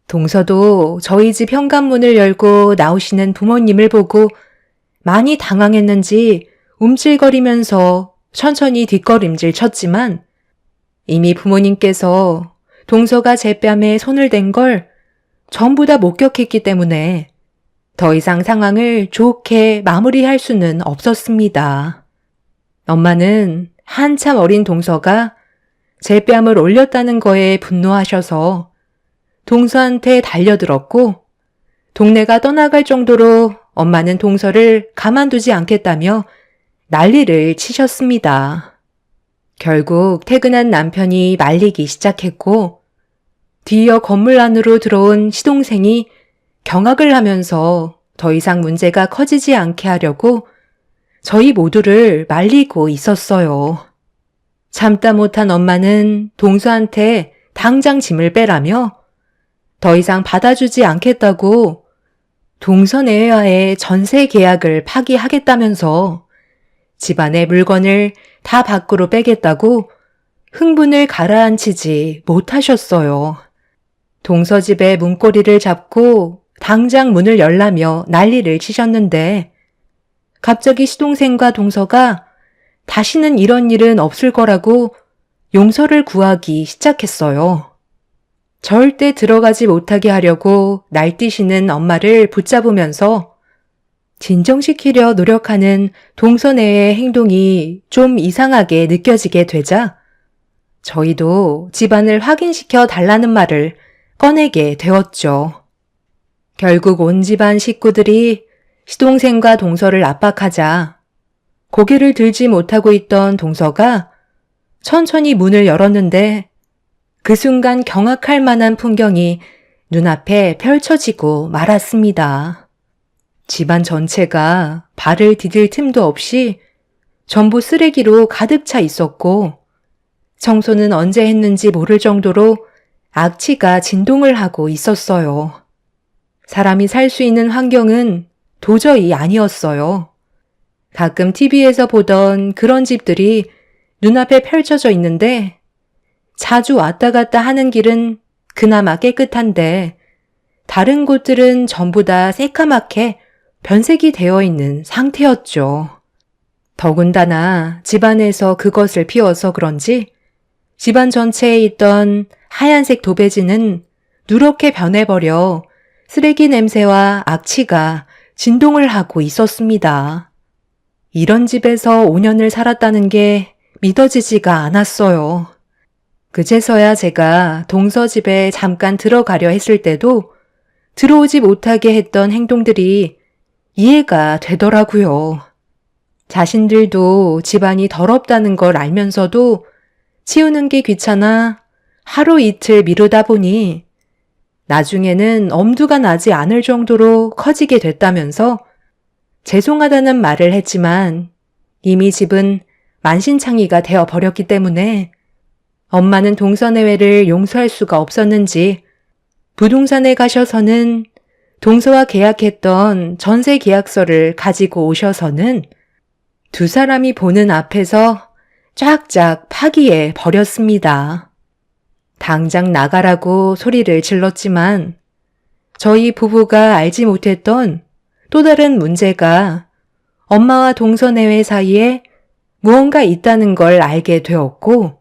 동서도 저희 집 현관문을 열고 나오시는 부모님을 보고 많이 당황했는지 움찔거리면서 천천히 뒷걸음질 쳤지만 이미 부모님께서 동서가 제 뺨에 손을 댄 걸 전부 다 목격했기 때문에 더 이상 상황을 좋게 마무리할 수는 없었습니다. 엄마는 한참 어린 동서가 제 뺨을 올렸다는 거에 분노하셔서 동서한테 달려들었고 동네가 떠나갈 정도로 엄마는 동서를 가만두지 않겠다며 난리를 치셨습니다. 결국 퇴근한 남편이 말리기 시작했고 뒤이어 건물 안으로 들어온 시동생이 경악을 하면서 더 이상 문제가 커지지 않게 하려고 저희 모두를 말리고 있었어요. 참다 못한 엄마는 동서한테 당장 짐을 빼라며 더 이상 받아주지 않겠다고 동서내외와의 전세 계약을 파기하겠다면서 집안의 물건을 다 밖으로 빼겠다고 흥분을 가라앉히지 못하셨어요. 동서집의 문고리를 잡고 당장 문을 열라며 난리를 치셨는데 갑자기 시동생과 동서가 다시는 이런 일은 없을 거라고 용서를 구하기 시작했어요. 절대 들어가지 못하게 하려고 날뛰시는 엄마를 붙잡으면서 진정시키려 노력하는 동서내의 행동이 좀 이상하게 느껴지게 되자 저희도 집안을 확인시켜 달라는 말을 꺼내게 되었죠. 결국 온 집안 식구들이 시동생과 동서를 압박하자 고개를 들지 못하고 있던 동서가 천천히 문을 열었는데 그 순간 경악할 만한 풍경이 눈앞에 펼쳐지고 말았습니다. 집안 전체가 발을 디딜 틈도 없이 전부 쓰레기로 가득 차 있었고 청소는 언제 했는지 모를 정도로 악취가 진동을 하고 있었어요. 사람이 살 수 있는 환경은 도저히 아니었어요. 가끔 TV에서 보던 그런 집들이 눈앞에 펼쳐져 있는데 자주 왔다 갔다 하는 길은 그나마 깨끗한데 다른 곳들은 전부 다 새까맣게 변색이 되어 있는 상태였죠. 더군다나 집안에서 그것을 피워서 그런지 집안 전체에 있던 하얀색 도배지는 누렇게 변해버려 쓰레기 냄새와 악취가 진동을 하고 있었습니다. 이런 집에서 5년을 살았다는 게 믿어지지가 않았어요. 그제서야 제가 동서 집에 잠깐 들어가려 했을 때도 들어오지 못하게 했던 행동들이 이해가 되더라고요. 자신들도 집안이 더럽다는 걸 알면서도 치우는 게 귀찮아 하루 이틀 미루다 보니 나중에는 엄두가 나지 않을 정도로 커지게 됐다면서 죄송하다는 말을 했지만 이미 집은 만신창이가 되어 버렸기 때문에 엄마는 동서내외를 용서할 수가 없었는지 부동산에 가셔서는 동서와 계약했던 전세 계약서를 가지고 오셔서는 두 사람이 보는 앞에서 쫙쫙 파기해 버렸습니다. 당장 나가라고 소리를 질렀지만 저희 부부가 알지 못했던 또 다른 문제가 엄마와 동서내외 사이에 무언가 있다는 걸 알게 되었고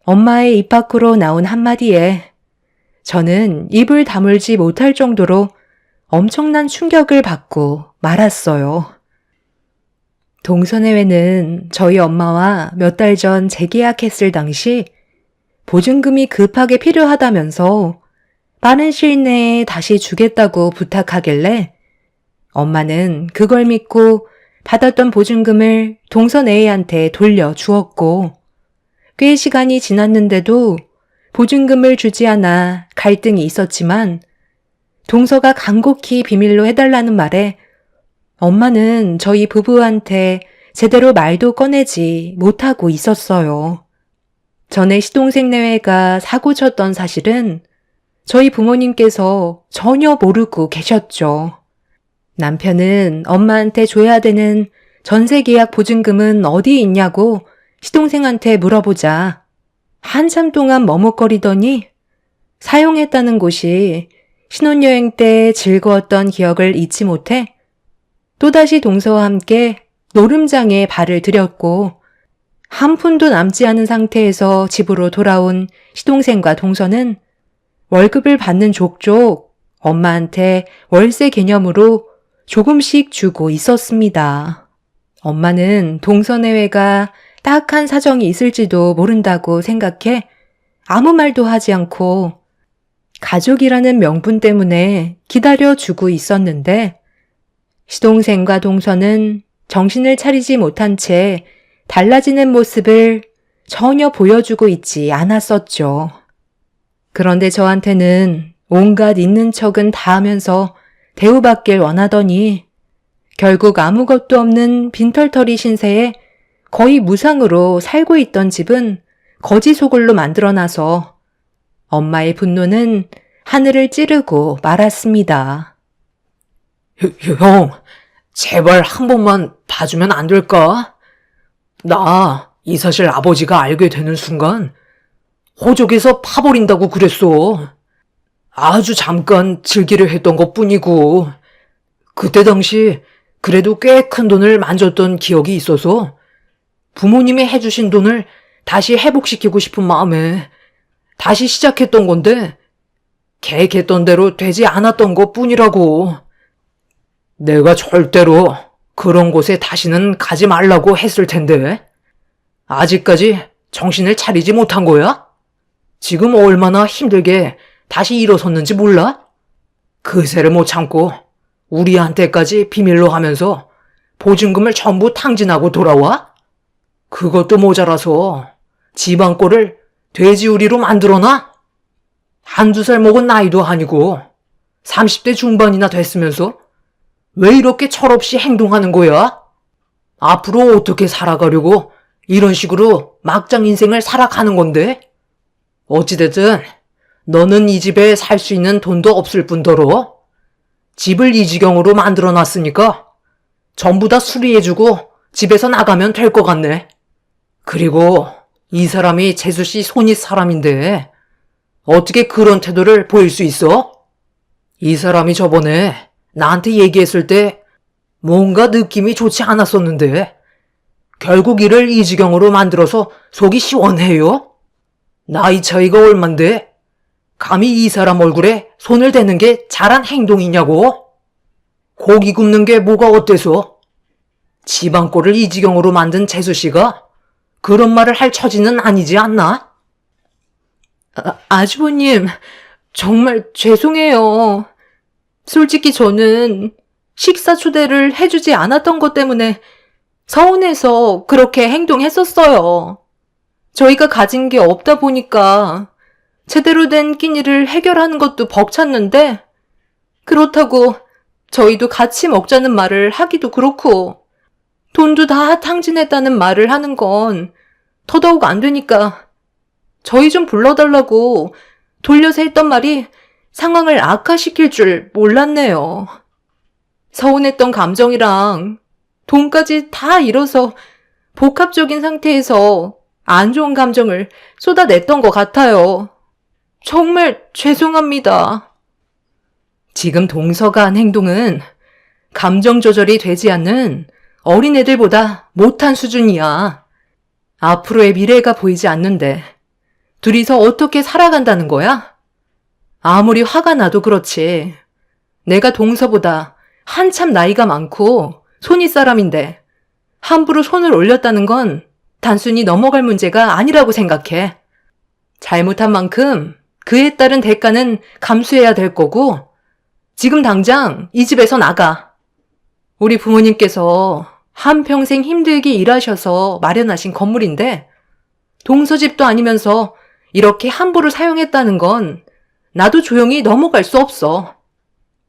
엄마의 입 밖으로 나온 한마디에 저는 입을 다물지 못할 정도로 엄청난 충격을 받고 말았어요. 동서내외는 저희 엄마와 몇 달 전 재계약했을 당시 보증금이 급하게 필요하다면서 빠른 시일 내에 다시 주겠다고 부탁하길래 엄마는 그걸 믿고 받았던 보증금을 동서내외한테 돌려주었고 꽤 시간이 지났는데도 보증금을 주지 않아 갈등이 있었지만 동서가 간곡히 비밀로 해달라는 말에 엄마는 저희 부부한테 제대로 말도 꺼내지 못하고 있었어요. 전에 시동생 내외가 사고 쳤던 사실은 저희 부모님께서 전혀 모르고 계셨죠. 남편은 엄마한테 줘야 되는 전세 계약 보증금은 어디 있냐고 시동생한테 물어보자 한참 동안 머뭇거리더니 사용했다는 곳이 신혼여행 때 즐거웠던 기억을 잊지 못해 또다시 동서와 함께 노름장에 발을 들였고 한 푼도 남지 않은 상태에서 집으로 돌아온 시동생과 동서는 월급을 받는 족족 엄마한테 월세 개념으로 조금씩 주고 있었습니다. 엄마는 동서내외가 딱한 사정이 있을지도 모른다고 생각해 아무 말도 하지 않고 가족이라는 명분 때문에 기다려주고 있었는데 시동생과 동서는 정신을 차리지 못한 채 달라지는 모습을 전혀 보여주고 있지 않았었죠. 그런데 저한테는 온갖 있는 척은 다 하면서 대우받길 원하더니 결국 아무것도 없는 빈털터리 신세에 거의 무상으로 살고 있던 집은 거지 소굴로 만들어놔서 엄마의 분노는 하늘을 찌르고 말았습니다. 형, 제발 한 번만 봐주면 안 될까? 나 이 사실 아버지가 알게 되는 순간 호적에서 파버린다고 그랬어. 아주 잠깐 즐기려 했던 것뿐이고 그때 당시 그래도 꽤 큰 돈을 만졌던 기억이 있어서 부모님이 해주신 돈을 다시 회복시키고 싶은 마음에 다시 시작했던 건데 계획했던 대로 되지 않았던 것뿐이라고. 내가 절대로 그런 곳에 다시는 가지 말라고 했을 텐데 아직까지 정신을 차리지 못한 거야? 지금 얼마나 힘들게 다시 일어섰는지 몰라? 그새를 못 참고 우리한테까지 비밀로 하면서 보증금을 전부 탕진하고 돌아와? 그것도 모자라서 집안 꼴을 돼지우리로 만들어놔? 한두 살 먹은 나이도 아니고 30대 중반이나 됐으면서 왜 이렇게 철없이 행동하는 거야? 앞으로 어떻게 살아가려고 이런 식으로 막장 인생을 살아가는 건데? 어찌됐든 너는 이 집에 살 수 있는 돈도 없을 뿐더러 집을 이 지경으로 만들어놨으니까 전부 다 수리해주고 집에서 나가면 될 것 같네. 그리고 이 사람이 재수씨 손윗 사람인데 어떻게 그런 태도를 보일 수 있어? 이 사람이 저번에 나한테 얘기했을 때 뭔가 느낌이 좋지 않았었는데 결국 이를 이 지경으로 만들어서 속이 시원해요? 나이 차이가 얼만데 감히 이 사람 얼굴에 손을 대는 게 잘한 행동이냐고? 고기 굽는 게 뭐가 어때서? 집안 꼴을 이 지경으로 만든 재수씨가 그런 말을 할 처지는 아니지 않나? 아주버님, 정말 죄송해요. 솔직히 저는 식사 초대를 해주지 않았던 것 때문에 서운해서 그렇게 행동했었어요. 저희가 가진 게 없다 보니까 제대로 된 끼니를 해결하는 것도 벅찼는데 그렇다고 저희도 같이 먹자는 말을 하기도 그렇고 돈도 다 탕진했다는 말을 하는 건 더더욱 안 되니까 저희 좀 불러달라고 돌려서 했던 말이 상황을 악화시킬 줄 몰랐네요. 서운했던 감정이랑 돈까지 다 잃어서 복합적인 상태에서 안 좋은 감정을 쏟아냈던 것 같아요. 정말 죄송합니다. 지금 동서가 한 행동은 감정 조절이 되지 않는 어린애들보다 못한 수준이야. 앞으로의 미래가 보이지 않는데 둘이서 어떻게 살아간다는 거야? 아무리 화가 나도 그렇지. 내가 동서보다 한참 나이가 많고 손윗 사람인데 함부로 손을 올렸다는 건 단순히 넘어갈 문제가 아니라고 생각해. 잘못한 만큼 그에 따른 대가는 감수해야 될 거고 지금 당장 이 집에서 나가. 우리 부모님께서 한평생 힘들게 일하셔서 마련하신 건물인데 동서집도 아니면서 이렇게 함부로 사용했다는 건 나도 조용히 넘어갈 수 없어.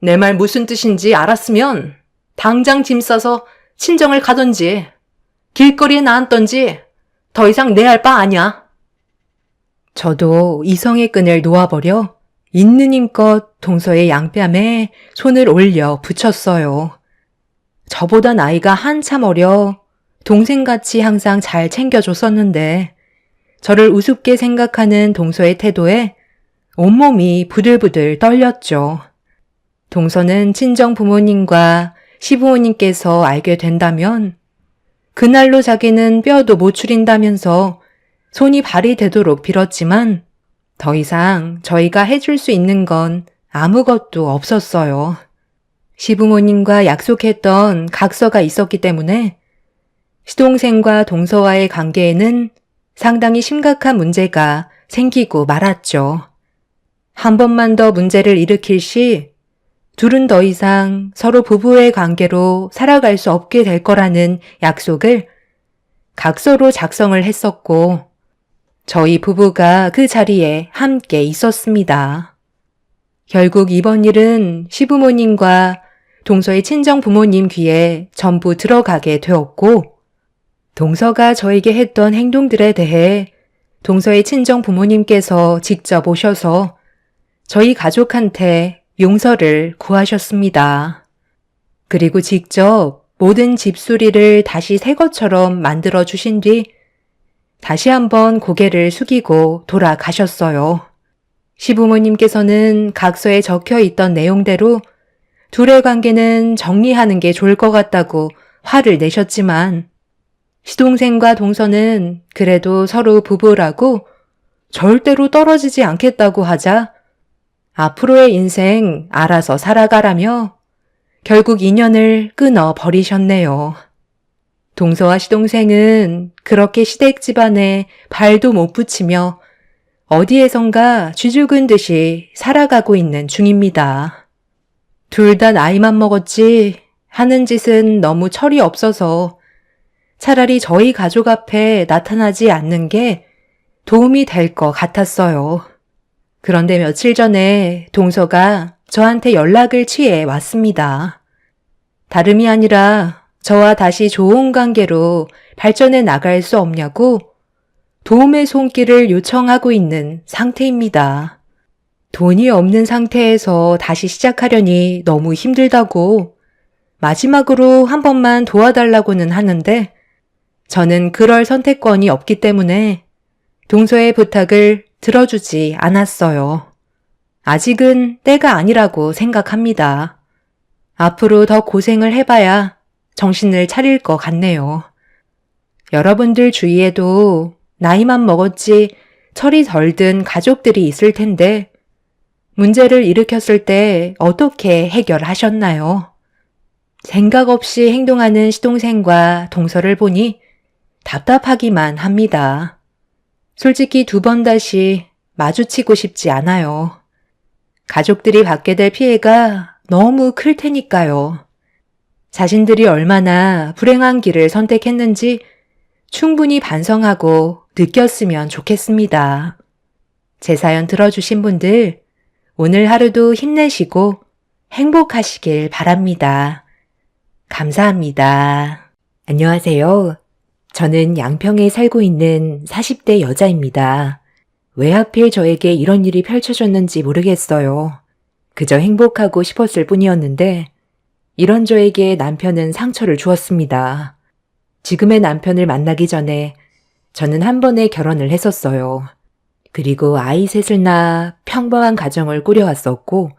내 말 무슨 뜻인지 알았으면 당장 짐 싸서 친정을 가던지 길거리에 나앉던지 더 이상 내 할 바 아냐. 저도 이성의 끈을 놓아버려 있는 힘껏 동서의 양뺨에 손을 올려 붙였어요. 저보다 나이가 한참 어려 동생같이 항상 잘 챙겨줬었는데 저를 우습게 생각하는 동서의 태도에 온몸이 부들부들 떨렸죠. 동서는 친정 부모님과 시부모님께서 알게 된다면 그날로 자기는 뼈도 못 추린다면서 손이 발이 되도록 빌었지만 더 이상 저희가 해줄 수 있는 건 아무것도 없었어요. 시부모님과 약속했던 각서가 있었기 때문에 시동생과 동서와의 관계에는 상당히 심각한 문제가 생기고 말았죠. 한 번만 더 문제를 일으킬 시 둘은 더 이상 서로 부부의 관계로 살아갈 수 없게 될 거라는 약속을 각서로 작성을 했었고 저희 부부가 그 자리에 함께 있었습니다. 결국 이번 일은 시부모님과 동서의 친정 부모님 귀에 전부 들어가게 되었고 동서가 저에게 했던 행동들에 대해 동서의 친정 부모님께서 직접 오셔서 저희 가족한테 용서를 구하셨습니다. 그리고 직접 모든 집수리를 다시 새 것처럼 만들어 주신 뒤 다시 한번 고개를 숙이고 돌아가셨어요. 시부모님께서는 각서에 적혀 있던 내용대로 둘의 관계는 정리하는 게 좋을 것 같다고 화를 내셨지만 시동생과 동서는 그래도 서로 부부라고 절대로 떨어지지 않겠다고 하자 앞으로의 인생 알아서 살아가라며 결국 인연을 끊어 버리셨네요. 동서와 시동생은 그렇게 시댁 집안에 발도 못 붙이며 어디에선가 쥐죽은 듯이 살아가고 있는 중입니다. 둘 다 나이만 먹었지 하는 짓은 너무 철이 없어서 차라리 저희 가족 앞에 나타나지 않는 게 도움이 될 것 같았어요. 그런데 며칠 전에 동서가 저한테 연락을 취해 왔습니다. 다름이 아니라 저와 다시 좋은 관계로 발전해 나갈 수 없냐고 도움의 손길을 요청하고 있는 상태입니다. 돈이 없는 상태에서 다시 시작하려니 너무 힘들다고 마지막으로 한 번만 도와달라고는 하는데 저는 그럴 선택권이 없기 때문에 동서의 부탁을 들어주지 않았어요. 아직은 때가 아니라고 생각합니다. 앞으로 더 고생을 해봐야 정신을 차릴 것 같네요. 여러분들 주위에도 나이만 먹었지 철이 덜 든 가족들이 있을 텐데 문제를 일으켰을 때 어떻게 해결하셨나요? 생각 없이 행동하는 시동생과 동서를 보니 답답하기만 합니다. 솔직히 두 번 다시 마주치고 싶지 않아요. 가족들이 받게 될 피해가 너무 클 테니까요. 자신들이 얼마나 불행한 길을 선택했는지 충분히 반성하고 느꼈으면 좋겠습니다. 제 사연 들어주신 분들 오늘 하루도 힘내시고 행복하시길 바랍니다. 감사합니다. 안녕하세요. 저는 양평에 살고 있는 40대 여자입니다. 왜 하필 저에게 이런 일이 펼쳐졌는지 모르겠어요. 그저 행복하고 싶었을 뿐이었는데 이런 저에게 남편은 상처를 주었습니다. 지금의 남편을 만나기 전에 저는 한 번에 결혼을 했었어요. 그리고 아이 셋을 낳아 평범한 가정을 꾸려왔었고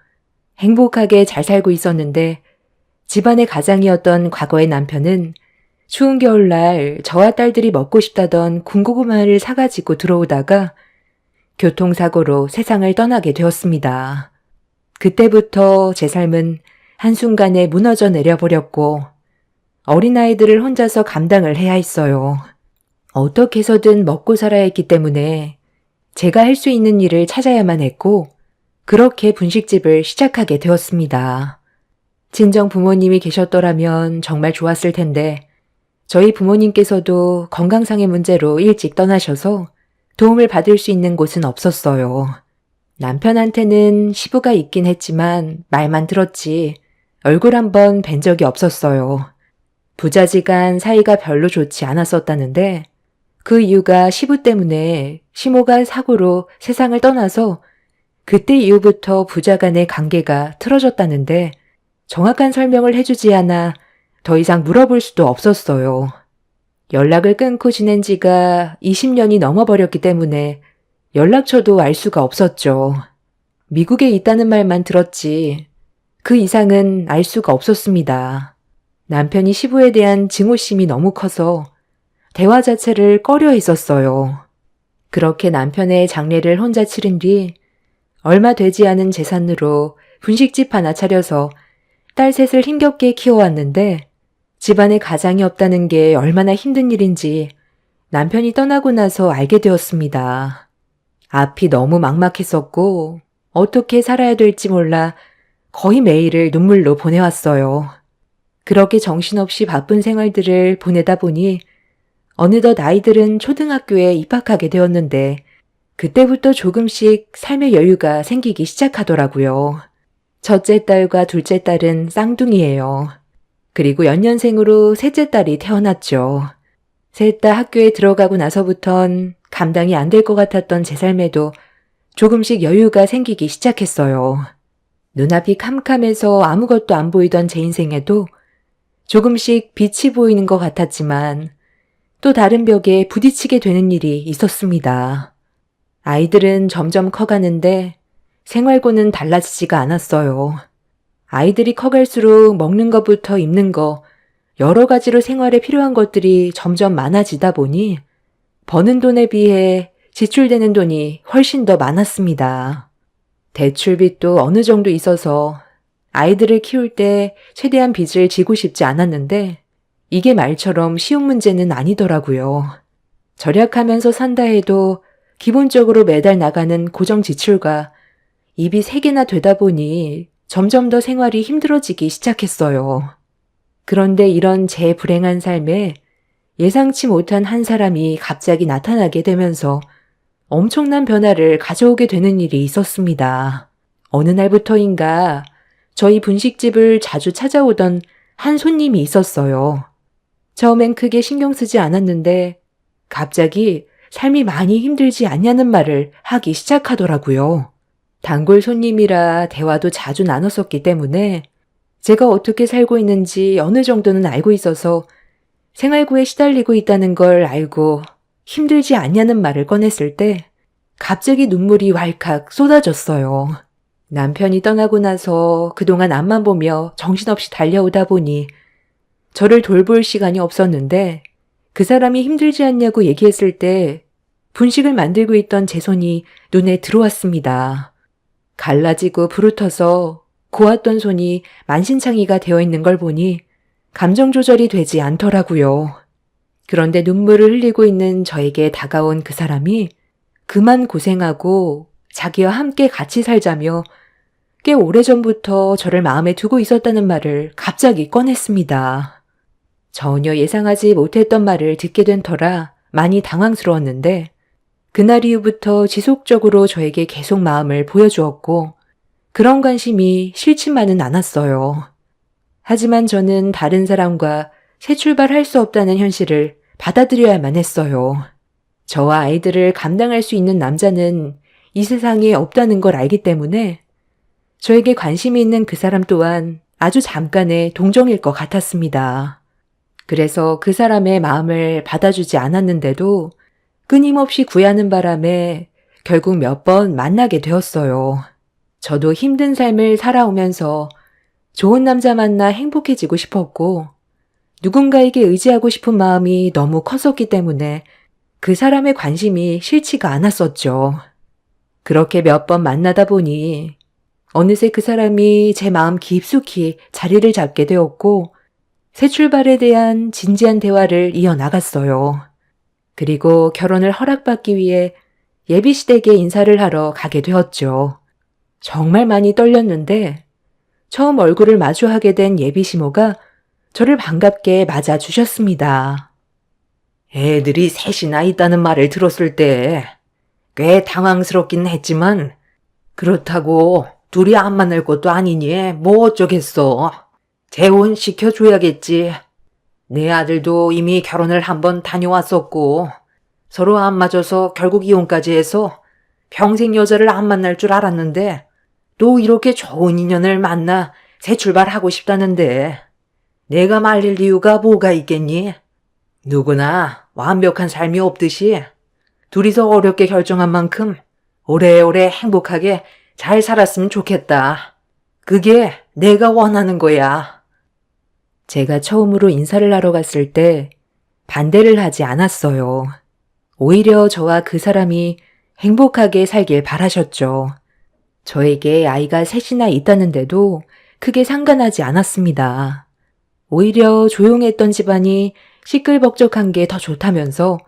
행복하게 잘 살고 있었는데 집안의 가장이었던 과거의 남편은 추운 겨울날 저와 딸들이 먹고 싶다던 군고구마를 사가지고 들어오다가 교통사고로 세상을 떠나게 되었습니다. 그때부터 제 삶은 한순간에 무너져 내려버렸고 어린아이들을 혼자서 감당을 해야 했어요. 어떻게 해서든 먹고 살아야 했기 때문에 제가 할 수 있는 일을 찾아야만 했고 그렇게 분식집을 시작하게 되었습니다. 친정 부모님이 계셨더라면 정말 좋았을 텐데 저희 부모님께서도 건강상의 문제로 일찍 떠나셔서 도움을 받을 수 있는 곳은 없었어요. 남편한테는 시부가 있긴 했지만 말만 들었지 얼굴 한번 뵌 적이 없었어요. 부자지간 사이가 별로 좋지 않았었다는데 그 이유가 시부 때문에 시모가 사고로 세상을 떠나서 그때 이후부터 부자간의 관계가 틀어졌다는데 정확한 설명을 해주지 않아 더 이상 물어볼 수도 없었어요. 연락을 끊고 지낸 지가 20년이 넘어버렸기 때문에 연락처도 알 수가 없었죠. 미국에 있다는 말만 들었지 그 이상은 알 수가 없었습니다. 남편이 시부에 대한 증오심이 너무 커서 대화 자체를 꺼려 했었어요. 그렇게 남편의 장례를 혼자 치른 뒤 얼마 되지 않은 재산으로 분식집 하나 차려서 딸 셋을 힘겹게 키워왔는데 집안에 가장이 없다는 게 얼마나 힘든 일인지 남편이 떠나고 나서 알게 되었습니다. 앞이 너무 막막했었고 어떻게 살아야 될지 몰라 거의 매일을 눈물로 보내왔어요. 그렇게 정신없이 바쁜 생활들을 보내다 보니 어느덧 아이들은 초등학교에 입학하게 되었는데 그때부터 조금씩 삶의 여유가 생기기 시작하더라고요. 첫째 딸과 둘째 딸은 쌍둥이예요. 그리고 연년생으로 셋째 딸이 태어났죠. 셋 다 학교에 들어가고 나서부턴 감당이 안 될 것 같았던 제 삶에도 조금씩 여유가 생기기 시작했어요. 눈앞이 캄캄해서 아무것도 안 보이던 제 인생에도 조금씩 빛이 보이는 것 같았지만 또 다른 벽에 부딪히게 되는 일이 있었습니다. 아이들은 점점 커가는데 생활고는 달라지지가 않았어요. 아이들이 커갈수록 먹는 것부터 입는 거, 여러 가지로 생활에 필요한 것들이 점점 많아지다 보니 버는 돈에 비해 지출되는 돈이 훨씬 더 많았습니다. 대출빚도 어느 정도 있어서 아이들을 키울 때 최대한 빚을 지고 싶지 않았는데 이게 말처럼 쉬운 문제는 아니더라고요. 절약하면서 산다 해도 기본적으로 매달 나가는 고정 지출과 입이 3개나 되다 보니 점점 더 생활이 힘들어지기 시작했어요. 그런데 이런 제 불행한 삶에 예상치 못한 한 사람이 갑자기 나타나게 되면서 엄청난 변화를 가져오게 되는 일이 있었습니다. 어느 날부터인가 저희 분식집을 자주 찾아오던 한 손님이 있었어요. 처음엔 크게 신경 쓰지 않았는데 갑자기 삶이 많이 힘들지 않냐는 말을 하기 시작하더라고요. 단골 손님이라 대화도 자주 나눴었기 때문에 제가 어떻게 살고 있는지 어느 정도는 알고 있어서 생활고에 시달리고 있다는 걸 알고 힘들지 않냐는 말을 꺼냈을 때 갑자기 눈물이 왈칵 쏟아졌어요. 남편이 떠나고 나서 그동안 앞만 보며 정신없이 달려오다 보니 저를 돌볼 시간이 없었는데 그 사람이 힘들지 않냐고 얘기했을 때 분식을 만들고 있던 제 손이 눈에 들어왔습니다. 갈라지고 부르터서 고왔던 손이 만신창이가 되어 있는 걸 보니 감정 조절이 되지 않더라고요. 그런데 눈물을 흘리고 있는 저에게 다가온 그 사람이 그만 고생하고 자기와 함께 같이 살자며 꽤 오래전부터 저를 마음에 두고 있었다는 말을 갑자기 꺼냈습니다. 전혀 예상하지 못했던 말을 듣게 된 터라 많이 당황스러웠는데 그날 이후부터 지속적으로 저에게 계속 마음을 보여주었고 그런 관심이 싫지만은 않았어요. 하지만 저는 다른 사람과 새 출발할 수 없다는 현실을 받아들여야만 했어요. 저와 아이들을 감당할 수 있는 남자는 이 세상에 없다는 걸 알기 때문에 저에게 관심이 있는 그 사람 또한 아주 잠깐의 동정일 것 같았습니다. 그래서 그 사람의 마음을 받아주지 않았는데도 끊임없이 구애하는 바람에 결국 몇 번 만나게 되었어요. 저도 힘든 삶을 살아오면서 좋은 남자 만나 행복해지고 싶었고 누군가에게 의지하고 싶은 마음이 너무 컸었기 때문에 그 사람의 관심이 싫지가 않았었죠. 그렇게 몇 번 만나다 보니 어느새 그 사람이 제 마음 깊숙이 자리를 잡게 되었고 새 출발에 대한 진지한 대화를 이어나갔어요. 그리고 결혼을 허락받기 위해 예비시댁에 인사를 하러 가게 되었죠. 정말 많이 떨렸는데 처음 얼굴을 마주하게 된 예비시모가 저를 반갑게 맞아주셨습니다. 애들이 셋이나 있다는 말을 들었을 때 꽤 당황스럽긴 했지만 그렇다고 둘이 안 만날 것도 아니니 뭐 어쩌겠어. 재혼 시켜줘야겠지. 내 아들도 이미 결혼을 한번 다녀왔었고 서로 안 맞아서 결국 이혼까지 해서 평생 여자를 안 만날 줄 알았는데 또 이렇게 좋은 인연을 만나 새 출발하고 싶다는데 내가 말릴 이유가 뭐가 있겠니? 누구나 완벽한 삶이 없듯이 둘이서 어렵게 결정한 만큼 오래오래 행복하게 잘 살았으면 좋겠다. 그게 내가 원하는 거야. 제가 처음으로 인사를 하러 갔을 때 반대를 하지 않았어요. 오히려 저와 그 사람이 행복하게 살길 바라셨죠. 저에게 아이가 셋이나 있다는데도 크게 상관하지 않았습니다. 오히려 조용했던 집안이 시끌벅적한 게 더 좋다면서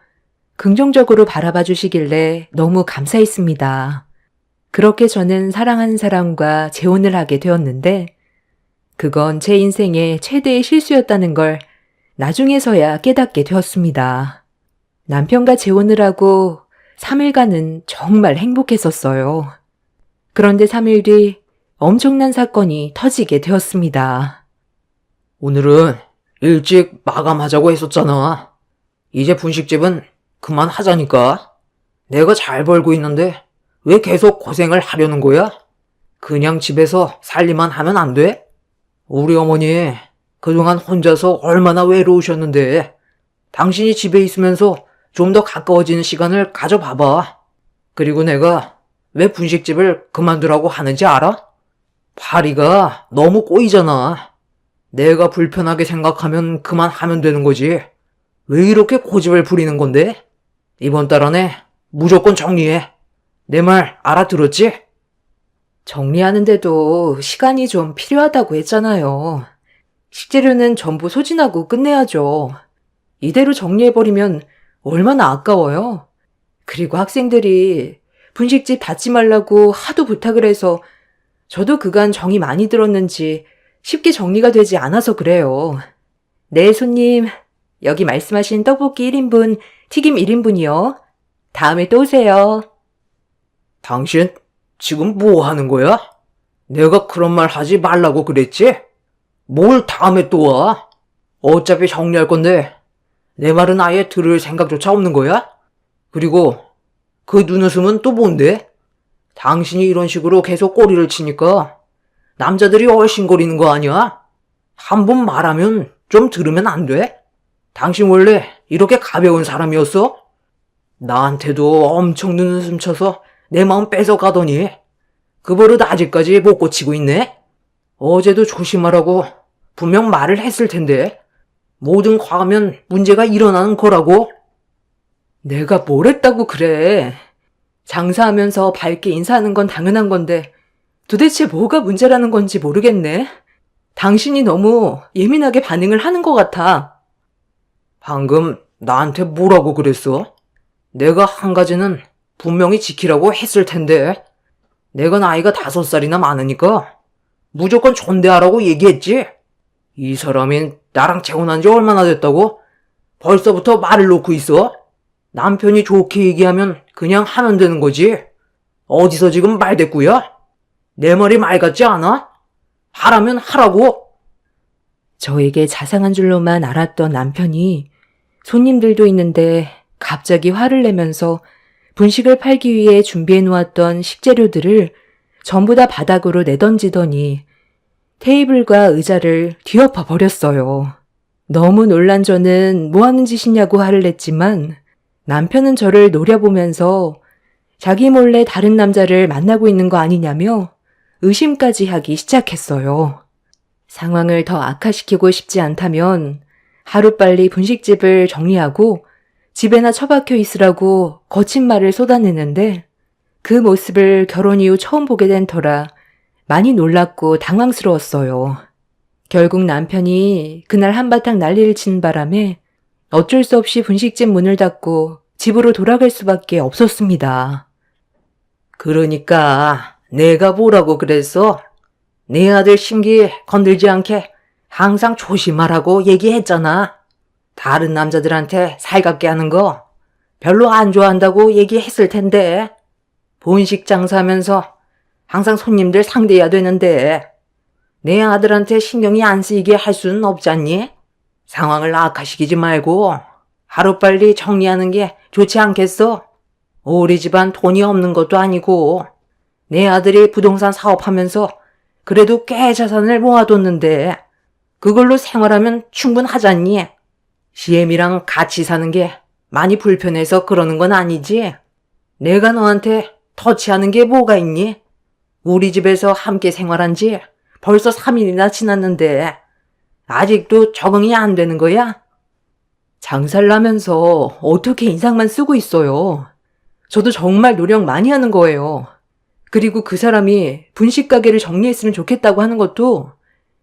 긍정적으로 바라봐 주시길래 너무 감사했습니다. 그렇게 저는 사랑하는 사람과 재혼을 하게 되었는데 그건 제 인생의 최대의 실수였다는 걸 나중에서야 깨닫게 되었습니다. 남편과 재혼을 하고 3일간은 정말 행복했었어요. 그런데 3일 뒤 엄청난 사건이 터지게 되었습니다. 오늘은 일찍 마감하자고 했었잖아. 이제 분식집은 그만하자니까. 내가 잘 벌고 있는데 왜 계속 고생을 하려는 거야? 그냥 집에서 살림만 하면 안 돼? 우리 어머니 그동안 혼자서 얼마나 외로우셨는데 당신이 집에 있으면서 좀 더 가까워지는 시간을 가져봐봐. 그리고 내가 왜 분식집을 그만두라고 하는지 알아? 파리가 너무 꼬이잖아. 내가 불편하게 생각하면 그만하면 되는 거지. 왜 이렇게 고집을 부리는 건데? 이번 달 안에 무조건 정리해. 내 말 알아들었지? 정리하는데도 시간이 좀 필요하다고 했잖아요. 식재료는 전부 소진하고 끝내야죠. 이대로 정리해버리면 얼마나 아까워요. 그리고 학생들이 분식집 닫지 말라고 하도 부탁을 해서 저도 그간 정이 많이 들었는지 쉽게 정리가 되지 않아서 그래요. 네, 손님. 여기 말씀하신 떡볶이 1인분, 튀김 1인분이요. 다음에 또 오세요. 당신 지금 뭐 하는 거야? 내가 그런 말 하지 말라고 그랬지? 뭘 다음에 또 와? 어차피 정리할 건데 내 말은 아예 들을 생각조차 없는 거야? 그리고 그 눈웃음은 또 뭔데? 당신이 이런 식으로 계속 꼬리를 치니까 남자들이 얼씬거리는 거 아니야? 한 번 말하면 좀 들으면 안 돼? 당신 원래 이렇게 가벼운 사람이었어? 나한테도 엄청 눈웃음 쳐서 내 마음 뺏어가더니 그 버릇 아직까지 못 고치고 있네? 어제도 조심하라고 분명 말을 했을 텐데 뭐든 과하면 문제가 일어나는 거라고? 내가 뭘 했다고 그래. 장사하면서 밝게 인사하는 건 당연한 건데 도대체 뭐가 문제라는 건지 모르겠네. 당신이 너무 예민하게 반응을 하는 것 같아. 방금 나한테 뭐라고 그랬어? 내가 한 가지는 분명히 지키라고 했을 텐데 내가 나이가 5살이나 많으니까 무조건 존대하라고 얘기했지? 이 사람이 나랑 재혼한 지 얼마나 됐다고? 벌써부터 말을 놓고 있어? 남편이 좋게 얘기하면 그냥 하면 되는 거지. 어디서 지금 말대꾸야? 내 말이 말 같지 않아? 하라면 하라고. 저에게 자상한 줄로만 알았던 남편이 손님들도 있는데 갑자기 화를 내면서 분식을 팔기 위해 준비해 놓았던 식재료들을 전부 다 바닥으로 내던지더니 테이블과 의자를 뒤엎어 버렸어요. 너무 놀란 저는 뭐 하는 짓이냐고 화를 냈지만 남편은 저를 노려보면서 자기 몰래 다른 남자를 만나고 있는 거 아니냐며 의심까지 하기 시작했어요. 상황을 더 악화시키고 싶지 않다면 하루빨리 분식집을 정리하고 집에나 처박혀 있으라고 거친 말을 쏟아내는데 그 모습을 결혼 이후 처음 보게 된 터라 많이 놀랐고 당황스러웠어요. 결국 남편이 그날 한바탕 난리를 치는 바람에 어쩔 수 없이 분식집 문을 닫고 집으로 돌아갈 수밖에 없었습니다. 그러니까 내가 뭐라고 그랬어? 내 아들 심기 건들지 않게 항상 조심하라고 얘기했잖아. 다른 남자들한테 살갑게 하는 거 별로 안 좋아한다고 얘기했을 텐데. 본식 장사하면서 항상 손님들 상대해야 되는데 내 아들한테 신경이 안 쓰이게 할 수는 없잖니? 상황을 악화시키지 말고 하루빨리 정리하는 게 좋지 않겠어? 우리 집안 돈이 없는 것도 아니고 내 아들이 부동산 사업하면서 그래도 꽤 자산을 모아뒀는데 그걸로 생활하면 충분하잖니? 시엠이랑 같이 사는 게 많이 불편해서 그러는 건 아니지? 내가 너한테 터치하는 게 뭐가 있니? 우리 집에서 함께 생활한 지 벌써 3일이나 지났는데 아직도 적응이 안 되는 거야? 장사를 하면서 어떻게 인상만 쓰고 있어요. 저도 정말 노력 많이 하는 거예요. 그리고 그 사람이 분식 가게를 정리했으면 좋겠다고 하는 것도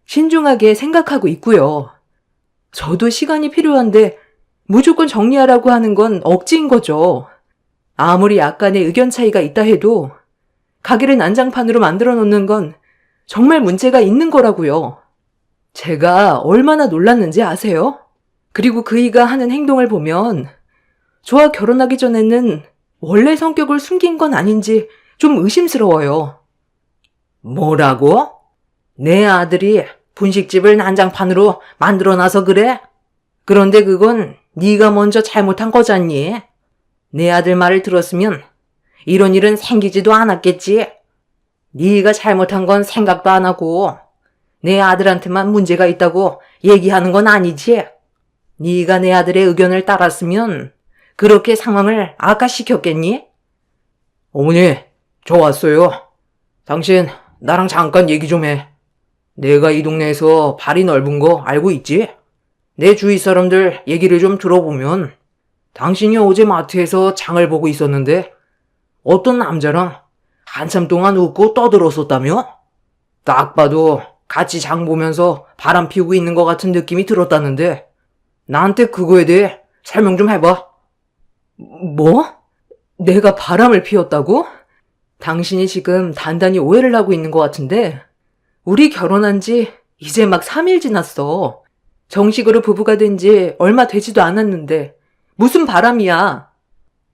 신중하게 생각하고 있고요. 저도 시간이 필요한데 무조건 정리하라고 하는 건 억지인 거죠. 아무리 약간의 의견 차이가 있다 해도 가게를 난장판으로 만들어 놓는 건 정말 문제가 있는 거라고요. 제가 얼마나 놀랐는지 아세요? 그리고 그이가 하는 행동을 보면 저와 결혼하기 전에는 원래 성격을 숨긴 건 아닌지 좀 의심스러워요. 뭐라고? 내 아들이 분식집을 난장판으로 만들어놔서 그래? 그런데 그건 네가 먼저 잘못한 거잖니? 내 아들 말을 들었으면 이런 일은 생기지도 않았겠지? 네가 잘못한 건 생각도 안 하고 내 아들한테만 문제가 있다고 얘기하는 건 아니지? 네가 내 아들의 의견을 따랐으면 그렇게 상황을 악화시켰겠니? 어머니, 저 왔어요. 당신 나랑 잠깐 얘기 좀 해. 내가 이 동네에서 발이 넓은 거 알고 있지? 내 주위 사람들 얘기를 좀 들어보면 당신이 어제 마트에서 장을 보고 있었는데 어떤 남자랑 한참 동안 웃고 떠들었었다며? 딱 봐도 같이 장 보면서 바람 피우고 있는 것 같은 느낌이 들었다는데 나한테 그거에 대해 설명 좀 해봐. 뭐? 내가 바람을 피웠다고? 당신이 지금 단단히 오해를 하고 있는 것 같은데 우리 결혼한 지 이제 막 3일 지났어. 정식으로 부부가 된 지 얼마 되지도 않았는데 무슨 바람이야.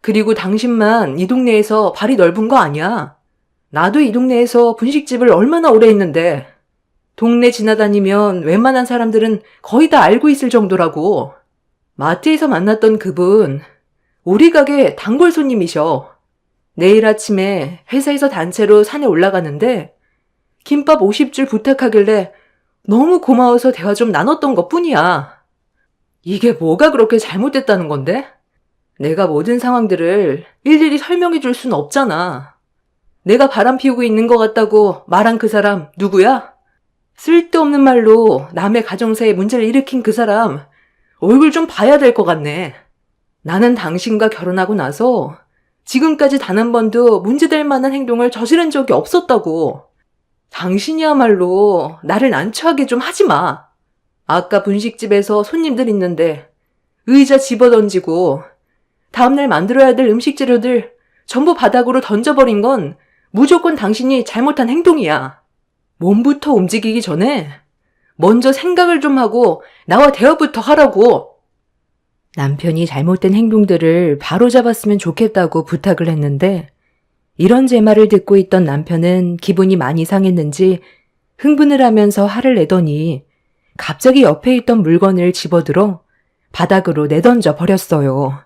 그리고 당신만 이 동네에서 발이 넓은 거 아니야. 나도 이 동네에서 분식집을 얼마나 오래 했는데 동네 지나다니면 웬만한 사람들은 거의 다 알고 있을 정도라고. 마트에서 만났던 그분 우리 가게 단골 손님이셔. 내일 아침에 회사에서 단체로 산에 올라가는데 김밥 50줄 부탁하길래 너무 고마워서 대화 좀 나눴던 것뿐이야. 이게 뭐가 그렇게 잘못됐다는 건데? 내가 모든 상황들을 일일이 설명해 줄 순 없잖아. 내가 바람 피우고 있는 것 같다고 말한 그 사람 누구야? 쓸데없는 말로 남의 가정사에 문제를 일으킨 그 사람 얼굴 좀 봐야 될 것 같네. 나는 당신과 결혼하고 나서 지금까지 단 한 번도 문제될 만한 행동을 저지른 적이 없었다고. 당신이야말로 나를 난처하게 좀 하지 마. 아까 분식집에서 손님들 있는데 의자 집어던지고 다음날 만들어야 될 음식 재료들 전부 바닥으로 던져버린 건 무조건 당신이 잘못한 행동이야. 몸부터 움직이기 전에 먼저 생각을 좀 하고 나와 대화부터 하라고. 남편이 잘못된 행동들을 바로잡았으면 좋겠다고 부탁을 했는데 이런 제 말을 듣고 있던 남편은 기분이 많이 상했는지 흥분을 하면서 화를 내더니 갑자기 옆에 있던 물건을 집어들어 바닥으로 내던져 버렸어요.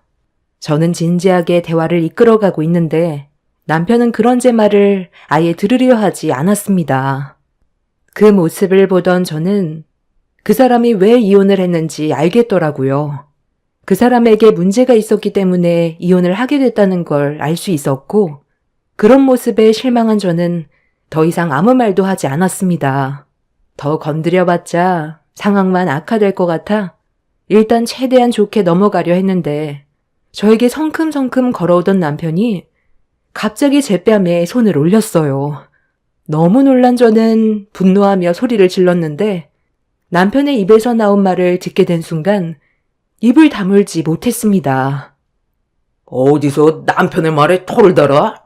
저는 진지하게 대화를 이끌어가고 있는데 남편은 그런 제 말을 아예 들으려 하지 않았습니다. 그 모습을 보던 저는 그 사람이 왜 이혼을 했는지 알겠더라고요. 그 사람에게 문제가 있었기 때문에 이혼을 하게 됐다는 걸 알 수 있었고, 그런 모습에 실망한 저는 더 이상 아무 말도 하지 않았습니다. 더 건드려봤자 상황만 악화될 것 같아 일단 최대한 좋게 넘어가려 했는데, 저에게 성큼성큼 걸어오던 남편이 갑자기 제 뺨에 손을 올렸어요. 너무 놀란 저는 분노하며 소리를 질렀는데, 남편의 입에서 나온 말을 듣게 된 순간 입을 다물지 못했습니다. 어디서 남편의 말에 토를 달아?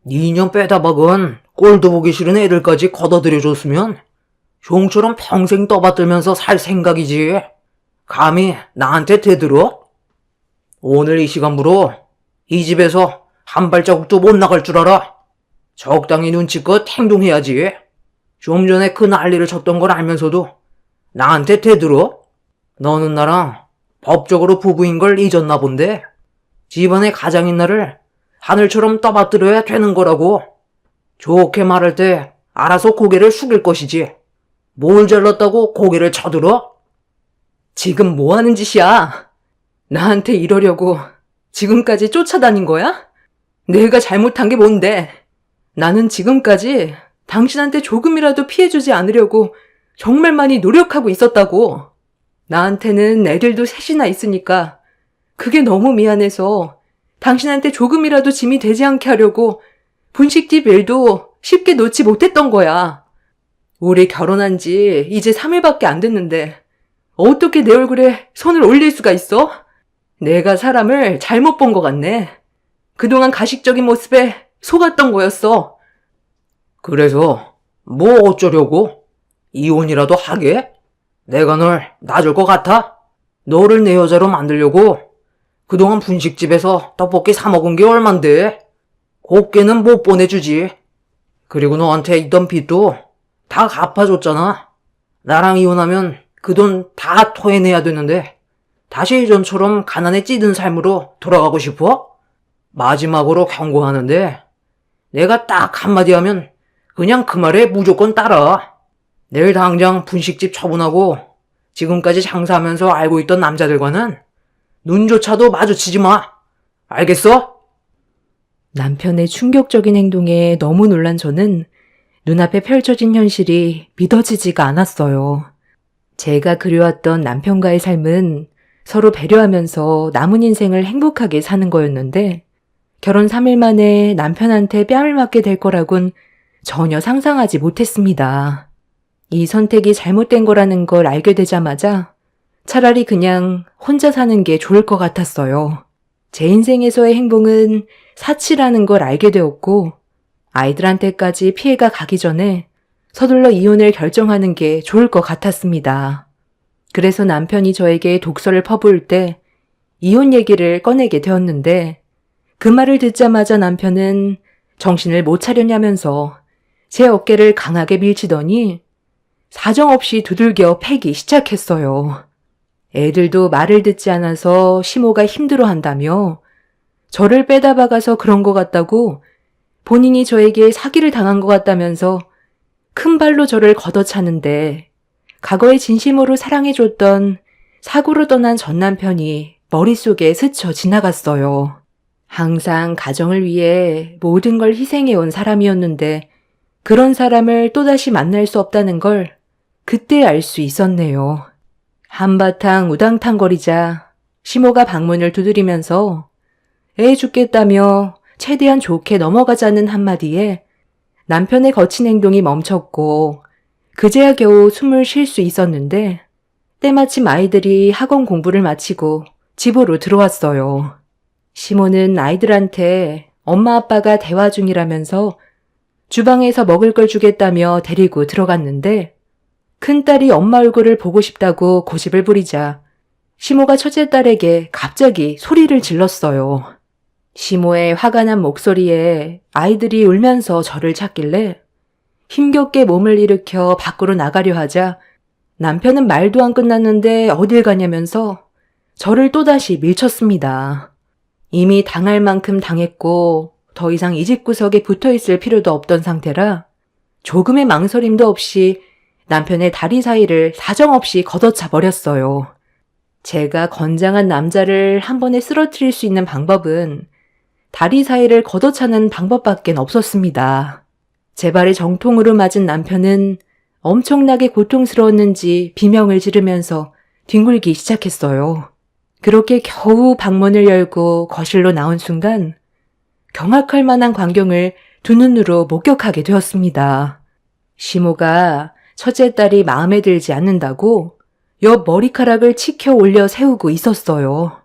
네 인연 빼다 박은 꼴도 보기 싫은 애들까지 걷어들여줬으면 형처럼 평생 떠받들면서 살 생각이지. 감히 나한테 대들어? 오늘 이 시간부로 이 집에서 한 발자국도 못 나갈 줄 알아. 적당히 눈치껏 행동해야지. 좀 전에 그 난리를 쳤던 걸 알면서도 나한테 대들어? 너는 나랑 법적으로 부부인 걸 잊었나 본데 집안의 가장인 나를 하늘처럼 떠받들어야 되는 거라고. 좋게 말할 때 알아서 고개를 숙일 것이지. 뭘 잘났다고 고개를 쳐들어? 지금 뭐 하는 짓이야? 나한테 이러려고 지금까지 쫓아다닌 거야? 내가 잘못한 게 뭔데? 나는 지금까지 당신한테 조금이라도 피해주지 않으려고 정말 많이 노력하고 있었다고. 나한테는 애들도 셋이나 있으니까 그게 너무 미안해서 당신한테 조금이라도 짐이 되지 않게 하려고 분식집 일도 쉽게 놓지 못했던 거야. 우리 결혼한 지 이제 3일밖에 안 됐는데 어떻게 내 얼굴에 손을 올릴 수가 있어? 내가 사람을 잘못 본 것 같네. 그동안 가식적인 모습에 속았던 거였어. 그래서 뭐 어쩌려고? 이혼이라도 하게? 내가 널 놔줄 것 같아? 너를 내 여자로 만들려고 그동안 분식집에서 떡볶이 사 먹은 게 얼만데? 곱게는 못 보내주지. 그리고 너한테 있던 빚도 다 갚아줬잖아. 나랑 이혼하면 그 돈 다 토해내야 되는데 다시 예전처럼 가난에 찌든 삶으로 돌아가고 싶어? 마지막으로 경고하는데 내가 딱 한마디 하면 그냥 그 말에 무조건 따라. 내일 당장 분식집 처분하고 지금까지 장사하면서 알고 있던 남자들과는 눈조차도 마주치지 마. 알겠어? 남편의 충격적인 행동에 너무 놀란 저는 눈앞에 펼쳐진 현실이 믿어지지가 않았어요. 제가 그려왔던 남편과의 삶은 서로 배려하면서 남은 인생을 행복하게 사는 거였는데 결혼 3일 만에 남편한테 뺨을 맞게 될 거라곤 전혀 상상하지 못했습니다. 이 선택이 잘못된 거라는 걸 알게 되자마자 차라리 그냥 혼자 사는 게 좋을 것 같았어요. 제 인생에서의 행복은 사치라는 걸 알게 되었고 아이들한테까지 피해가 가기 전에 서둘러 이혼을 결정하는 게 좋을 것 같았습니다. 그래서 남편이 저에게 독서를 퍼부을 때 이혼 얘기를 꺼내게 되었는데 그 말을 듣자마자 남편은 정신을 못 차렸냐면서 제 어깨를 강하게 밀치더니 사정없이 두들겨 패기 시작했어요. 애들도 말을 듣지 않아서 시모가 힘들어한다며 저를 빼다 박아서 그런 것 같다고 본인이 저에게 사기를 당한 것 같다면서 큰 발로 저를 걷어차는데 과거에 진심으로 사랑해줬던 사고로 떠난 전 남편이 머릿속에 스쳐 지나갔어요. 항상 가정을 위해 모든 걸 희생해온 사람이었는데 그런 사람을 또다시 만날 수 없다는 걸 그때 알 수 있었네요. 한바탕 우당탕거리자 시모가 방문을 두드리면서 애 죽겠다며 최대한 좋게 넘어가자는 한마디에 남편의 거친 행동이 멈췄고 그제야 겨우 숨을 쉴 수 있었는데 때마침 아이들이 학원 공부를 마치고 집으로 들어왔어요. 시모는 아이들한테 엄마 아빠가 대화 중이라면서 주방에서 먹을 걸 주겠다며 데리고 들어갔는데 큰딸이 엄마 얼굴을 보고 싶다고 고집을 부리자 시모가 첫째 딸에게 갑자기 소리를 질렀어요. 시모의 화가 난 목소리에 아이들이 울면서 저를 찾길래 힘겹게 몸을 일으켜 밖으로 나가려 하자 남편은 말도 안 끝났는데 어딜 가냐면서 저를 또다시 밀쳤습니다. 이미 당할 만큼 당했고 더 이상 이 집구석에 붙어 있을 필요도 없던 상태라 조금의 망설임도 없이 남편의 다리 사이를 사정없이 걷어차 버렸어요. 제가 건장한 남자를 한 번에 쓰러뜨릴 수 있는 방법은 다리 사이를 걷어차는 방법밖엔 없었습니다. 제 발에 정통으로 맞은 남편은 엄청나게 고통스러웠는지 비명을 지르면서 뒹굴기 시작했어요. 그렇게 겨우 방문을 열고 거실로 나온 순간 경악할 만한 광경을 두 눈으로 목격하게 되었습니다. 시모가 첫째 딸이 마음에 들지 않는다고 옆 머리카락을 치켜 올려 세우고 있었어요.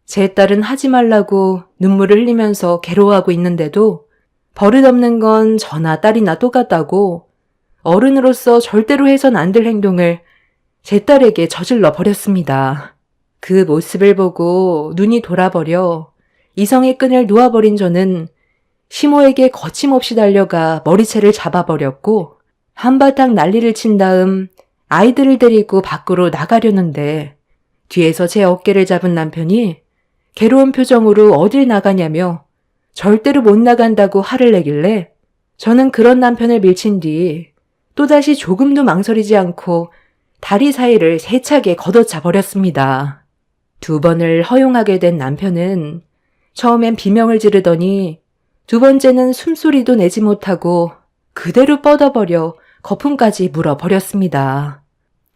제 딸은 하지 말라고 눈물을 흘리면서 괴로워하고 있는데도 버릇없는 건 저나 딸이나 똑같다고 어른으로서 절대로 해선 안 될 행동을 제 딸에게 저질러 버렸습니다. 그 모습을 보고 눈이 돌아버려 이성의 끈을 놓아버린 저는 시모에게 거침없이 달려가 머리채를 잡아버렸고 한바탕 난리를 친 다음 아이들을 데리고 밖으로 나가려는데 뒤에서 제 어깨를 잡은 남편이 괴로운 표정으로 어딜 나가냐며 절대로 못 나간다고 화를 내길래 저는 그런 남편을 밀친 뒤 또다시 조금도 망설이지 않고 다리 사이를 세차게 걷어차 버렸습니다. 2번을 허용하게 된 남편은 처음엔 비명을 지르더니 2번째는 숨소리도 내지 못하고 그대로 뻗어버려 거품까지 물어버렸습니다.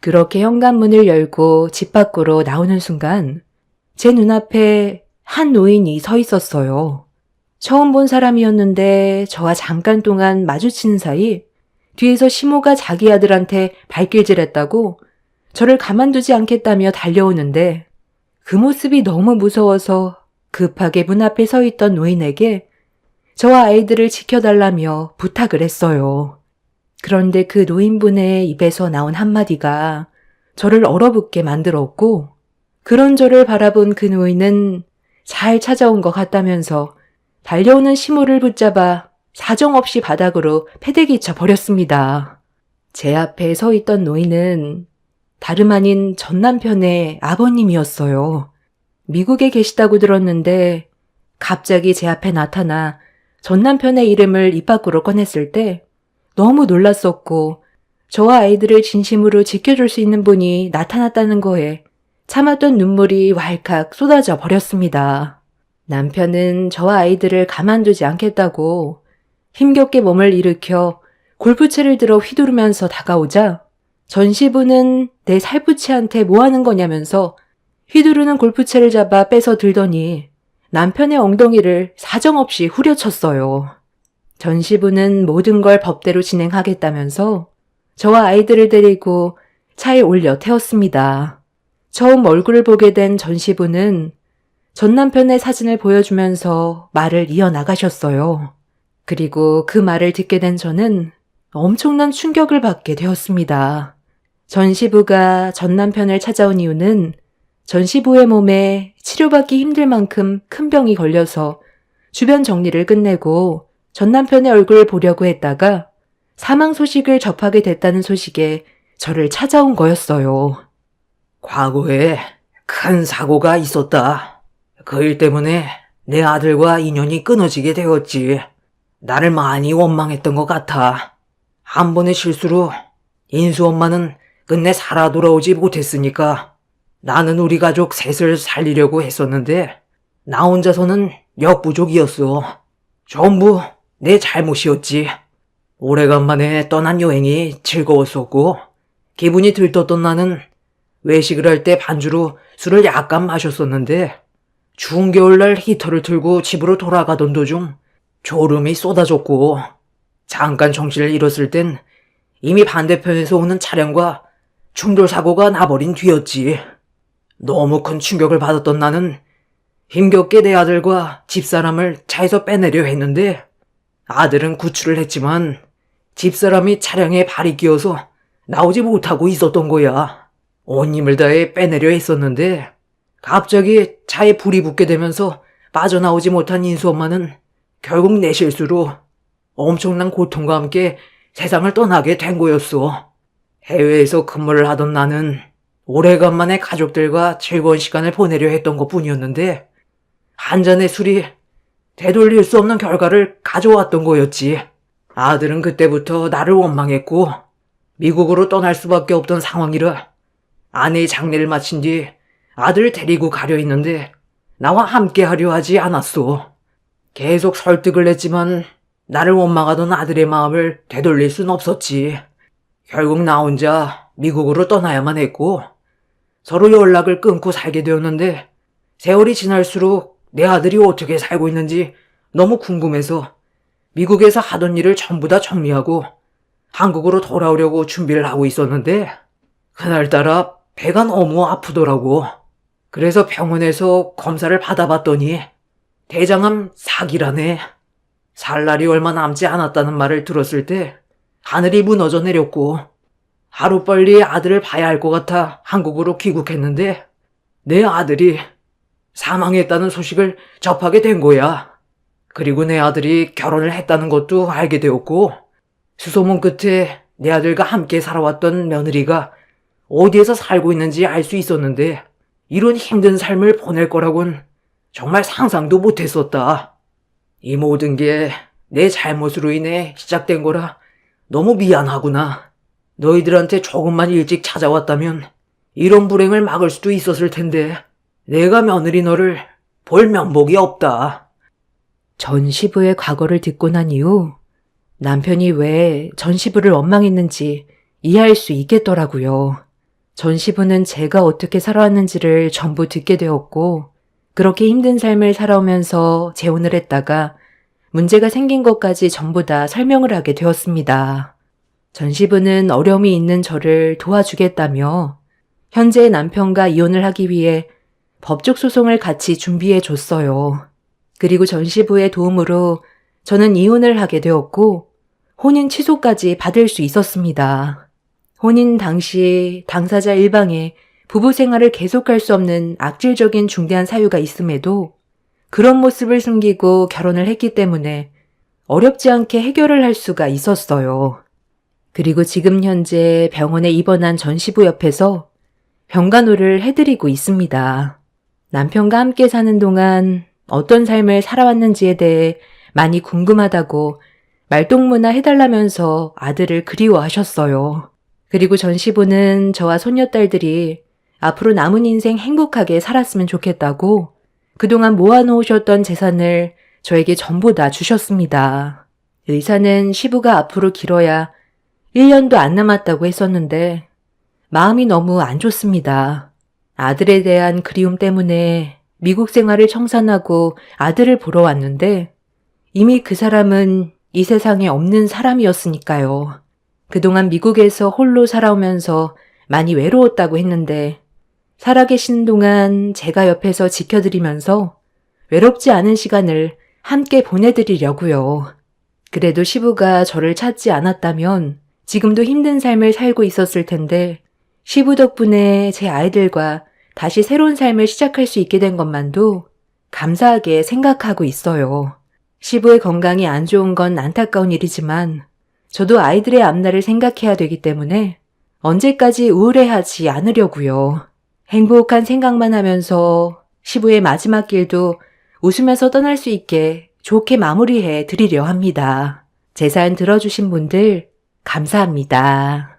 그렇게 현관문을 열고 집 밖으로 나오는 순간 제 눈앞에 한 노인이 서 있었어요. 처음 본 사람이었는데 저와 잠깐 동안 마주치는 사이 뒤에서 시모가 자기 아들한테 발길질했다고 저를 가만두지 않겠다며 달려오는데 그 모습이 너무 무서워서 급하게 문 앞에 서 있던 노인에게 저와 아이들을 지켜달라며 부탁을 했어요. 그런데 그 노인분의 입에서 나온 한마디가 저를 얼어붙게 만들었고 그런 저를 바라본 그 노인은 잘 찾아온 것 같다면서 달려오는 시모를 붙잡아 사정없이 바닥으로 패대기쳐 버렸습니다. 제 앞에 서 있던 노인은 다름 아닌 전 남편의 아버님이었어요. 미국에 계시다고 들었는데 갑자기 제 앞에 나타나 전 남편의 이름을 입 밖으로 꺼냈을 때 너무 놀랐었고 저와 아이들을 진심으로 지켜줄 수 있는 분이 나타났다는 거에 참았던 눈물이 왈칵 쏟아져 버렸습니다. 남편은 저와 아이들을 가만두지 않겠다고 힘겹게 몸을 일으켜 골프채를 들어 휘두르면서 다가오자 전시부는 내 살부치한테 뭐 하는 거냐면서 휘두르는 골프채를 잡아 빼서 들더니 남편의 엉덩이를 사정없이 후려쳤어요. 전시부는 모든 걸 법대로 진행하겠다면서 저와 아이들을 데리고 차에 올려 태웠습니다. 처음 얼굴을 보게 된 전시부는 전 남편의 사진을 보여주면서 말을 이어나가셨어요. 그리고 그 말을 듣게 된 저는 엄청난 충격을 받게 되었습니다. 전시부가 전 남편을 찾아온 이유는 전시부의 몸에 치료받기 힘들 만큼 큰 병이 걸려서 주변 정리를 끝내고 전 남편의 얼굴을 보려고 했다가 사망 소식을 접하게 됐다는 소식에 저를 찾아온 거였어요. 과거에 큰 사고가 있었다. 그 일 때문에 내 아들과 인연이 끊어지게 되었지. 나를 많이 원망했던 것 같아. 한 번의 실수로 인수 엄마는 끝내 살아 돌아오지 못했으니까 나는 우리 가족 셋을 살리려고 했었는데 나 혼자서는 역부족이었어. 전부 내 잘못이었지. 오래간만에 떠난 여행이 즐거웠었고 기분이 들떴던 나는 외식을 할 때 반주로 술을 약간 마셨었는데 추운 겨울날 히터를 틀고 집으로 돌아가던 도중 졸음이 쏟아졌고 잠깐 정신을 잃었을 땐 이미 반대편에서 오는 차량과 충돌 사고가 나버린 뒤였지. 너무 큰 충격을 받았던 나는 힘겹게 내 아들과 집사람을 차에서 빼내려 했는데 아들은 구출을 했지만 집사람이 차량에 발이 끼어서 나오지 못하고 있었던 거야. 온 힘을 다해 빼내려 했었는데 갑자기 차에 불이 붙게 되면서 빠져나오지 못한 인수 엄마는 결국 내 실수로 엄청난 고통과 함께 세상을 떠나게 된 거였어. 해외에서 근무를 하던 나는 오래간만에 가족들과 즐거운 시간을 보내려 했던 것 뿐이었는데 한 잔의 술이 되돌릴 수 없는 결과를 가져왔던 거였지. 아들은 그때부터 나를 원망했고 미국으로 떠날 수밖에 없던 상황이라 아내의 장례를 마친 뒤 아들을 데리고 가려 했는데 나와 함께 하려 하지 않았어. 계속 설득을 했지만 나를 원망하던 아들의 마음을 되돌릴 순 없었지. 결국 나 혼자 미국으로 떠나야만 했고 서로 연락을 끊고 살게 되었는데 세월이 지날수록 내 아들이 어떻게 살고 있는지 너무 궁금해서 미국에서 하던 일을 전부 다 정리하고 한국으로 돌아오려고 준비를 하고 있었는데 그날따라 배가 너무 아프더라고. 그래서 병원에서 검사를 받아봤더니 대장암 4기라네. 살 날이 얼마 남지 않았다는 말을 들었을 때 하늘이 무너져 내렸고 하루빨리 아들을 봐야 할 것 같아 한국으로 귀국했는데 내 아들이 사망했다는 소식을 접하게 된 거야. 그리고 내 아들이 결혼을 했다는 것도 알게 되었고 수소문 끝에 내 아들과 함께 살아왔던 며느리가 어디에서 살고 있는지 알 수 있었는데 이런 힘든 삶을 보낼 거라곤 정말 상상도 못했었다. 이 모든 게 내 잘못으로 인해 시작된 거라 너무 미안하구나. 너희들한테 조금만 일찍 찾아왔다면 이런 불행을 막을 수도 있었을 텐데 내가 며느리 너를 볼 면목이 없다. 전 시부의 과거를 듣고 난 이후 남편이 왜 전 시부를 원망했는지 이해할 수 있겠더라고요. 전 시부는 제가 어떻게 살아왔는지를 전부 듣게 되었고 그렇게 힘든 삶을 살아오면서 재혼을 했다가 문제가 생긴 것까지 전부 다 설명을 하게 되었습니다. 전 시부는 어려움이 있는 저를 도와주겠다며 현재의 남편과 이혼을 하기 위해 법적 소송을 같이 준비해 줬어요. 그리고 전 시부의 도움으로 저는 이혼을 하게 되었고 혼인 취소까지 받을 수 있었습니다. 혼인 당시 당사자 일방에 부부 생활을 계속할 수 없는 악질적인 중대한 사유가 있음에도 그런 모습을 숨기고 결혼을 했기 때문에 어렵지 않게 해결을 할 수가 있었어요. 그리고 지금 현재 병원에 입원한 전 시부 옆에서 병간호를 해드리고 있습니다. 남편과 함께 사는 동안 어떤 삶을 살아왔는지에 대해 많이 궁금하다고 말동무나 해달라면서 아들을 그리워하셨어요. 그리고 전 시부는 저와 손녀딸들이 앞으로 남은 인생 행복하게 살았으면 좋겠다고 그동안 모아놓으셨던 재산을 저에게 전부 다 주셨습니다. 의사는 시부가 앞으로 길어야 1년도 안 남았다고 했었는데 마음이 너무 안 좋습니다. 아들에 대한 그리움 때문에 미국 생활을 청산하고 아들을 보러 왔는데 이미 그 사람은 이 세상에 없는 사람이었으니까요. 그동안 미국에서 홀로 살아오면서 많이 외로웠다고 했는데 살아계신 동안 제가 옆에서 지켜드리면서 외롭지 않은 시간을 함께 보내드리려고요. 그래도 시부가 저를 찾지 않았다면 지금도 힘든 삶을 살고 있었을 텐데 시부 덕분에 제 아이들과 다시 새로운 삶을 시작할 수 있게 된 것만도 감사하게 생각하고 있어요. 시부의 건강이 안 좋은 건 안타까운 일이지만 저도 아이들의 앞날을 생각해야 되기 때문에 언제까지 우울해하지 않으려고요. 행복한 생각만 하면서 시부의 마지막 길도 웃으면서 떠날 수 있게 좋게 마무리해 드리려 합니다. 제 사연 들어주신 분들 감사합니다.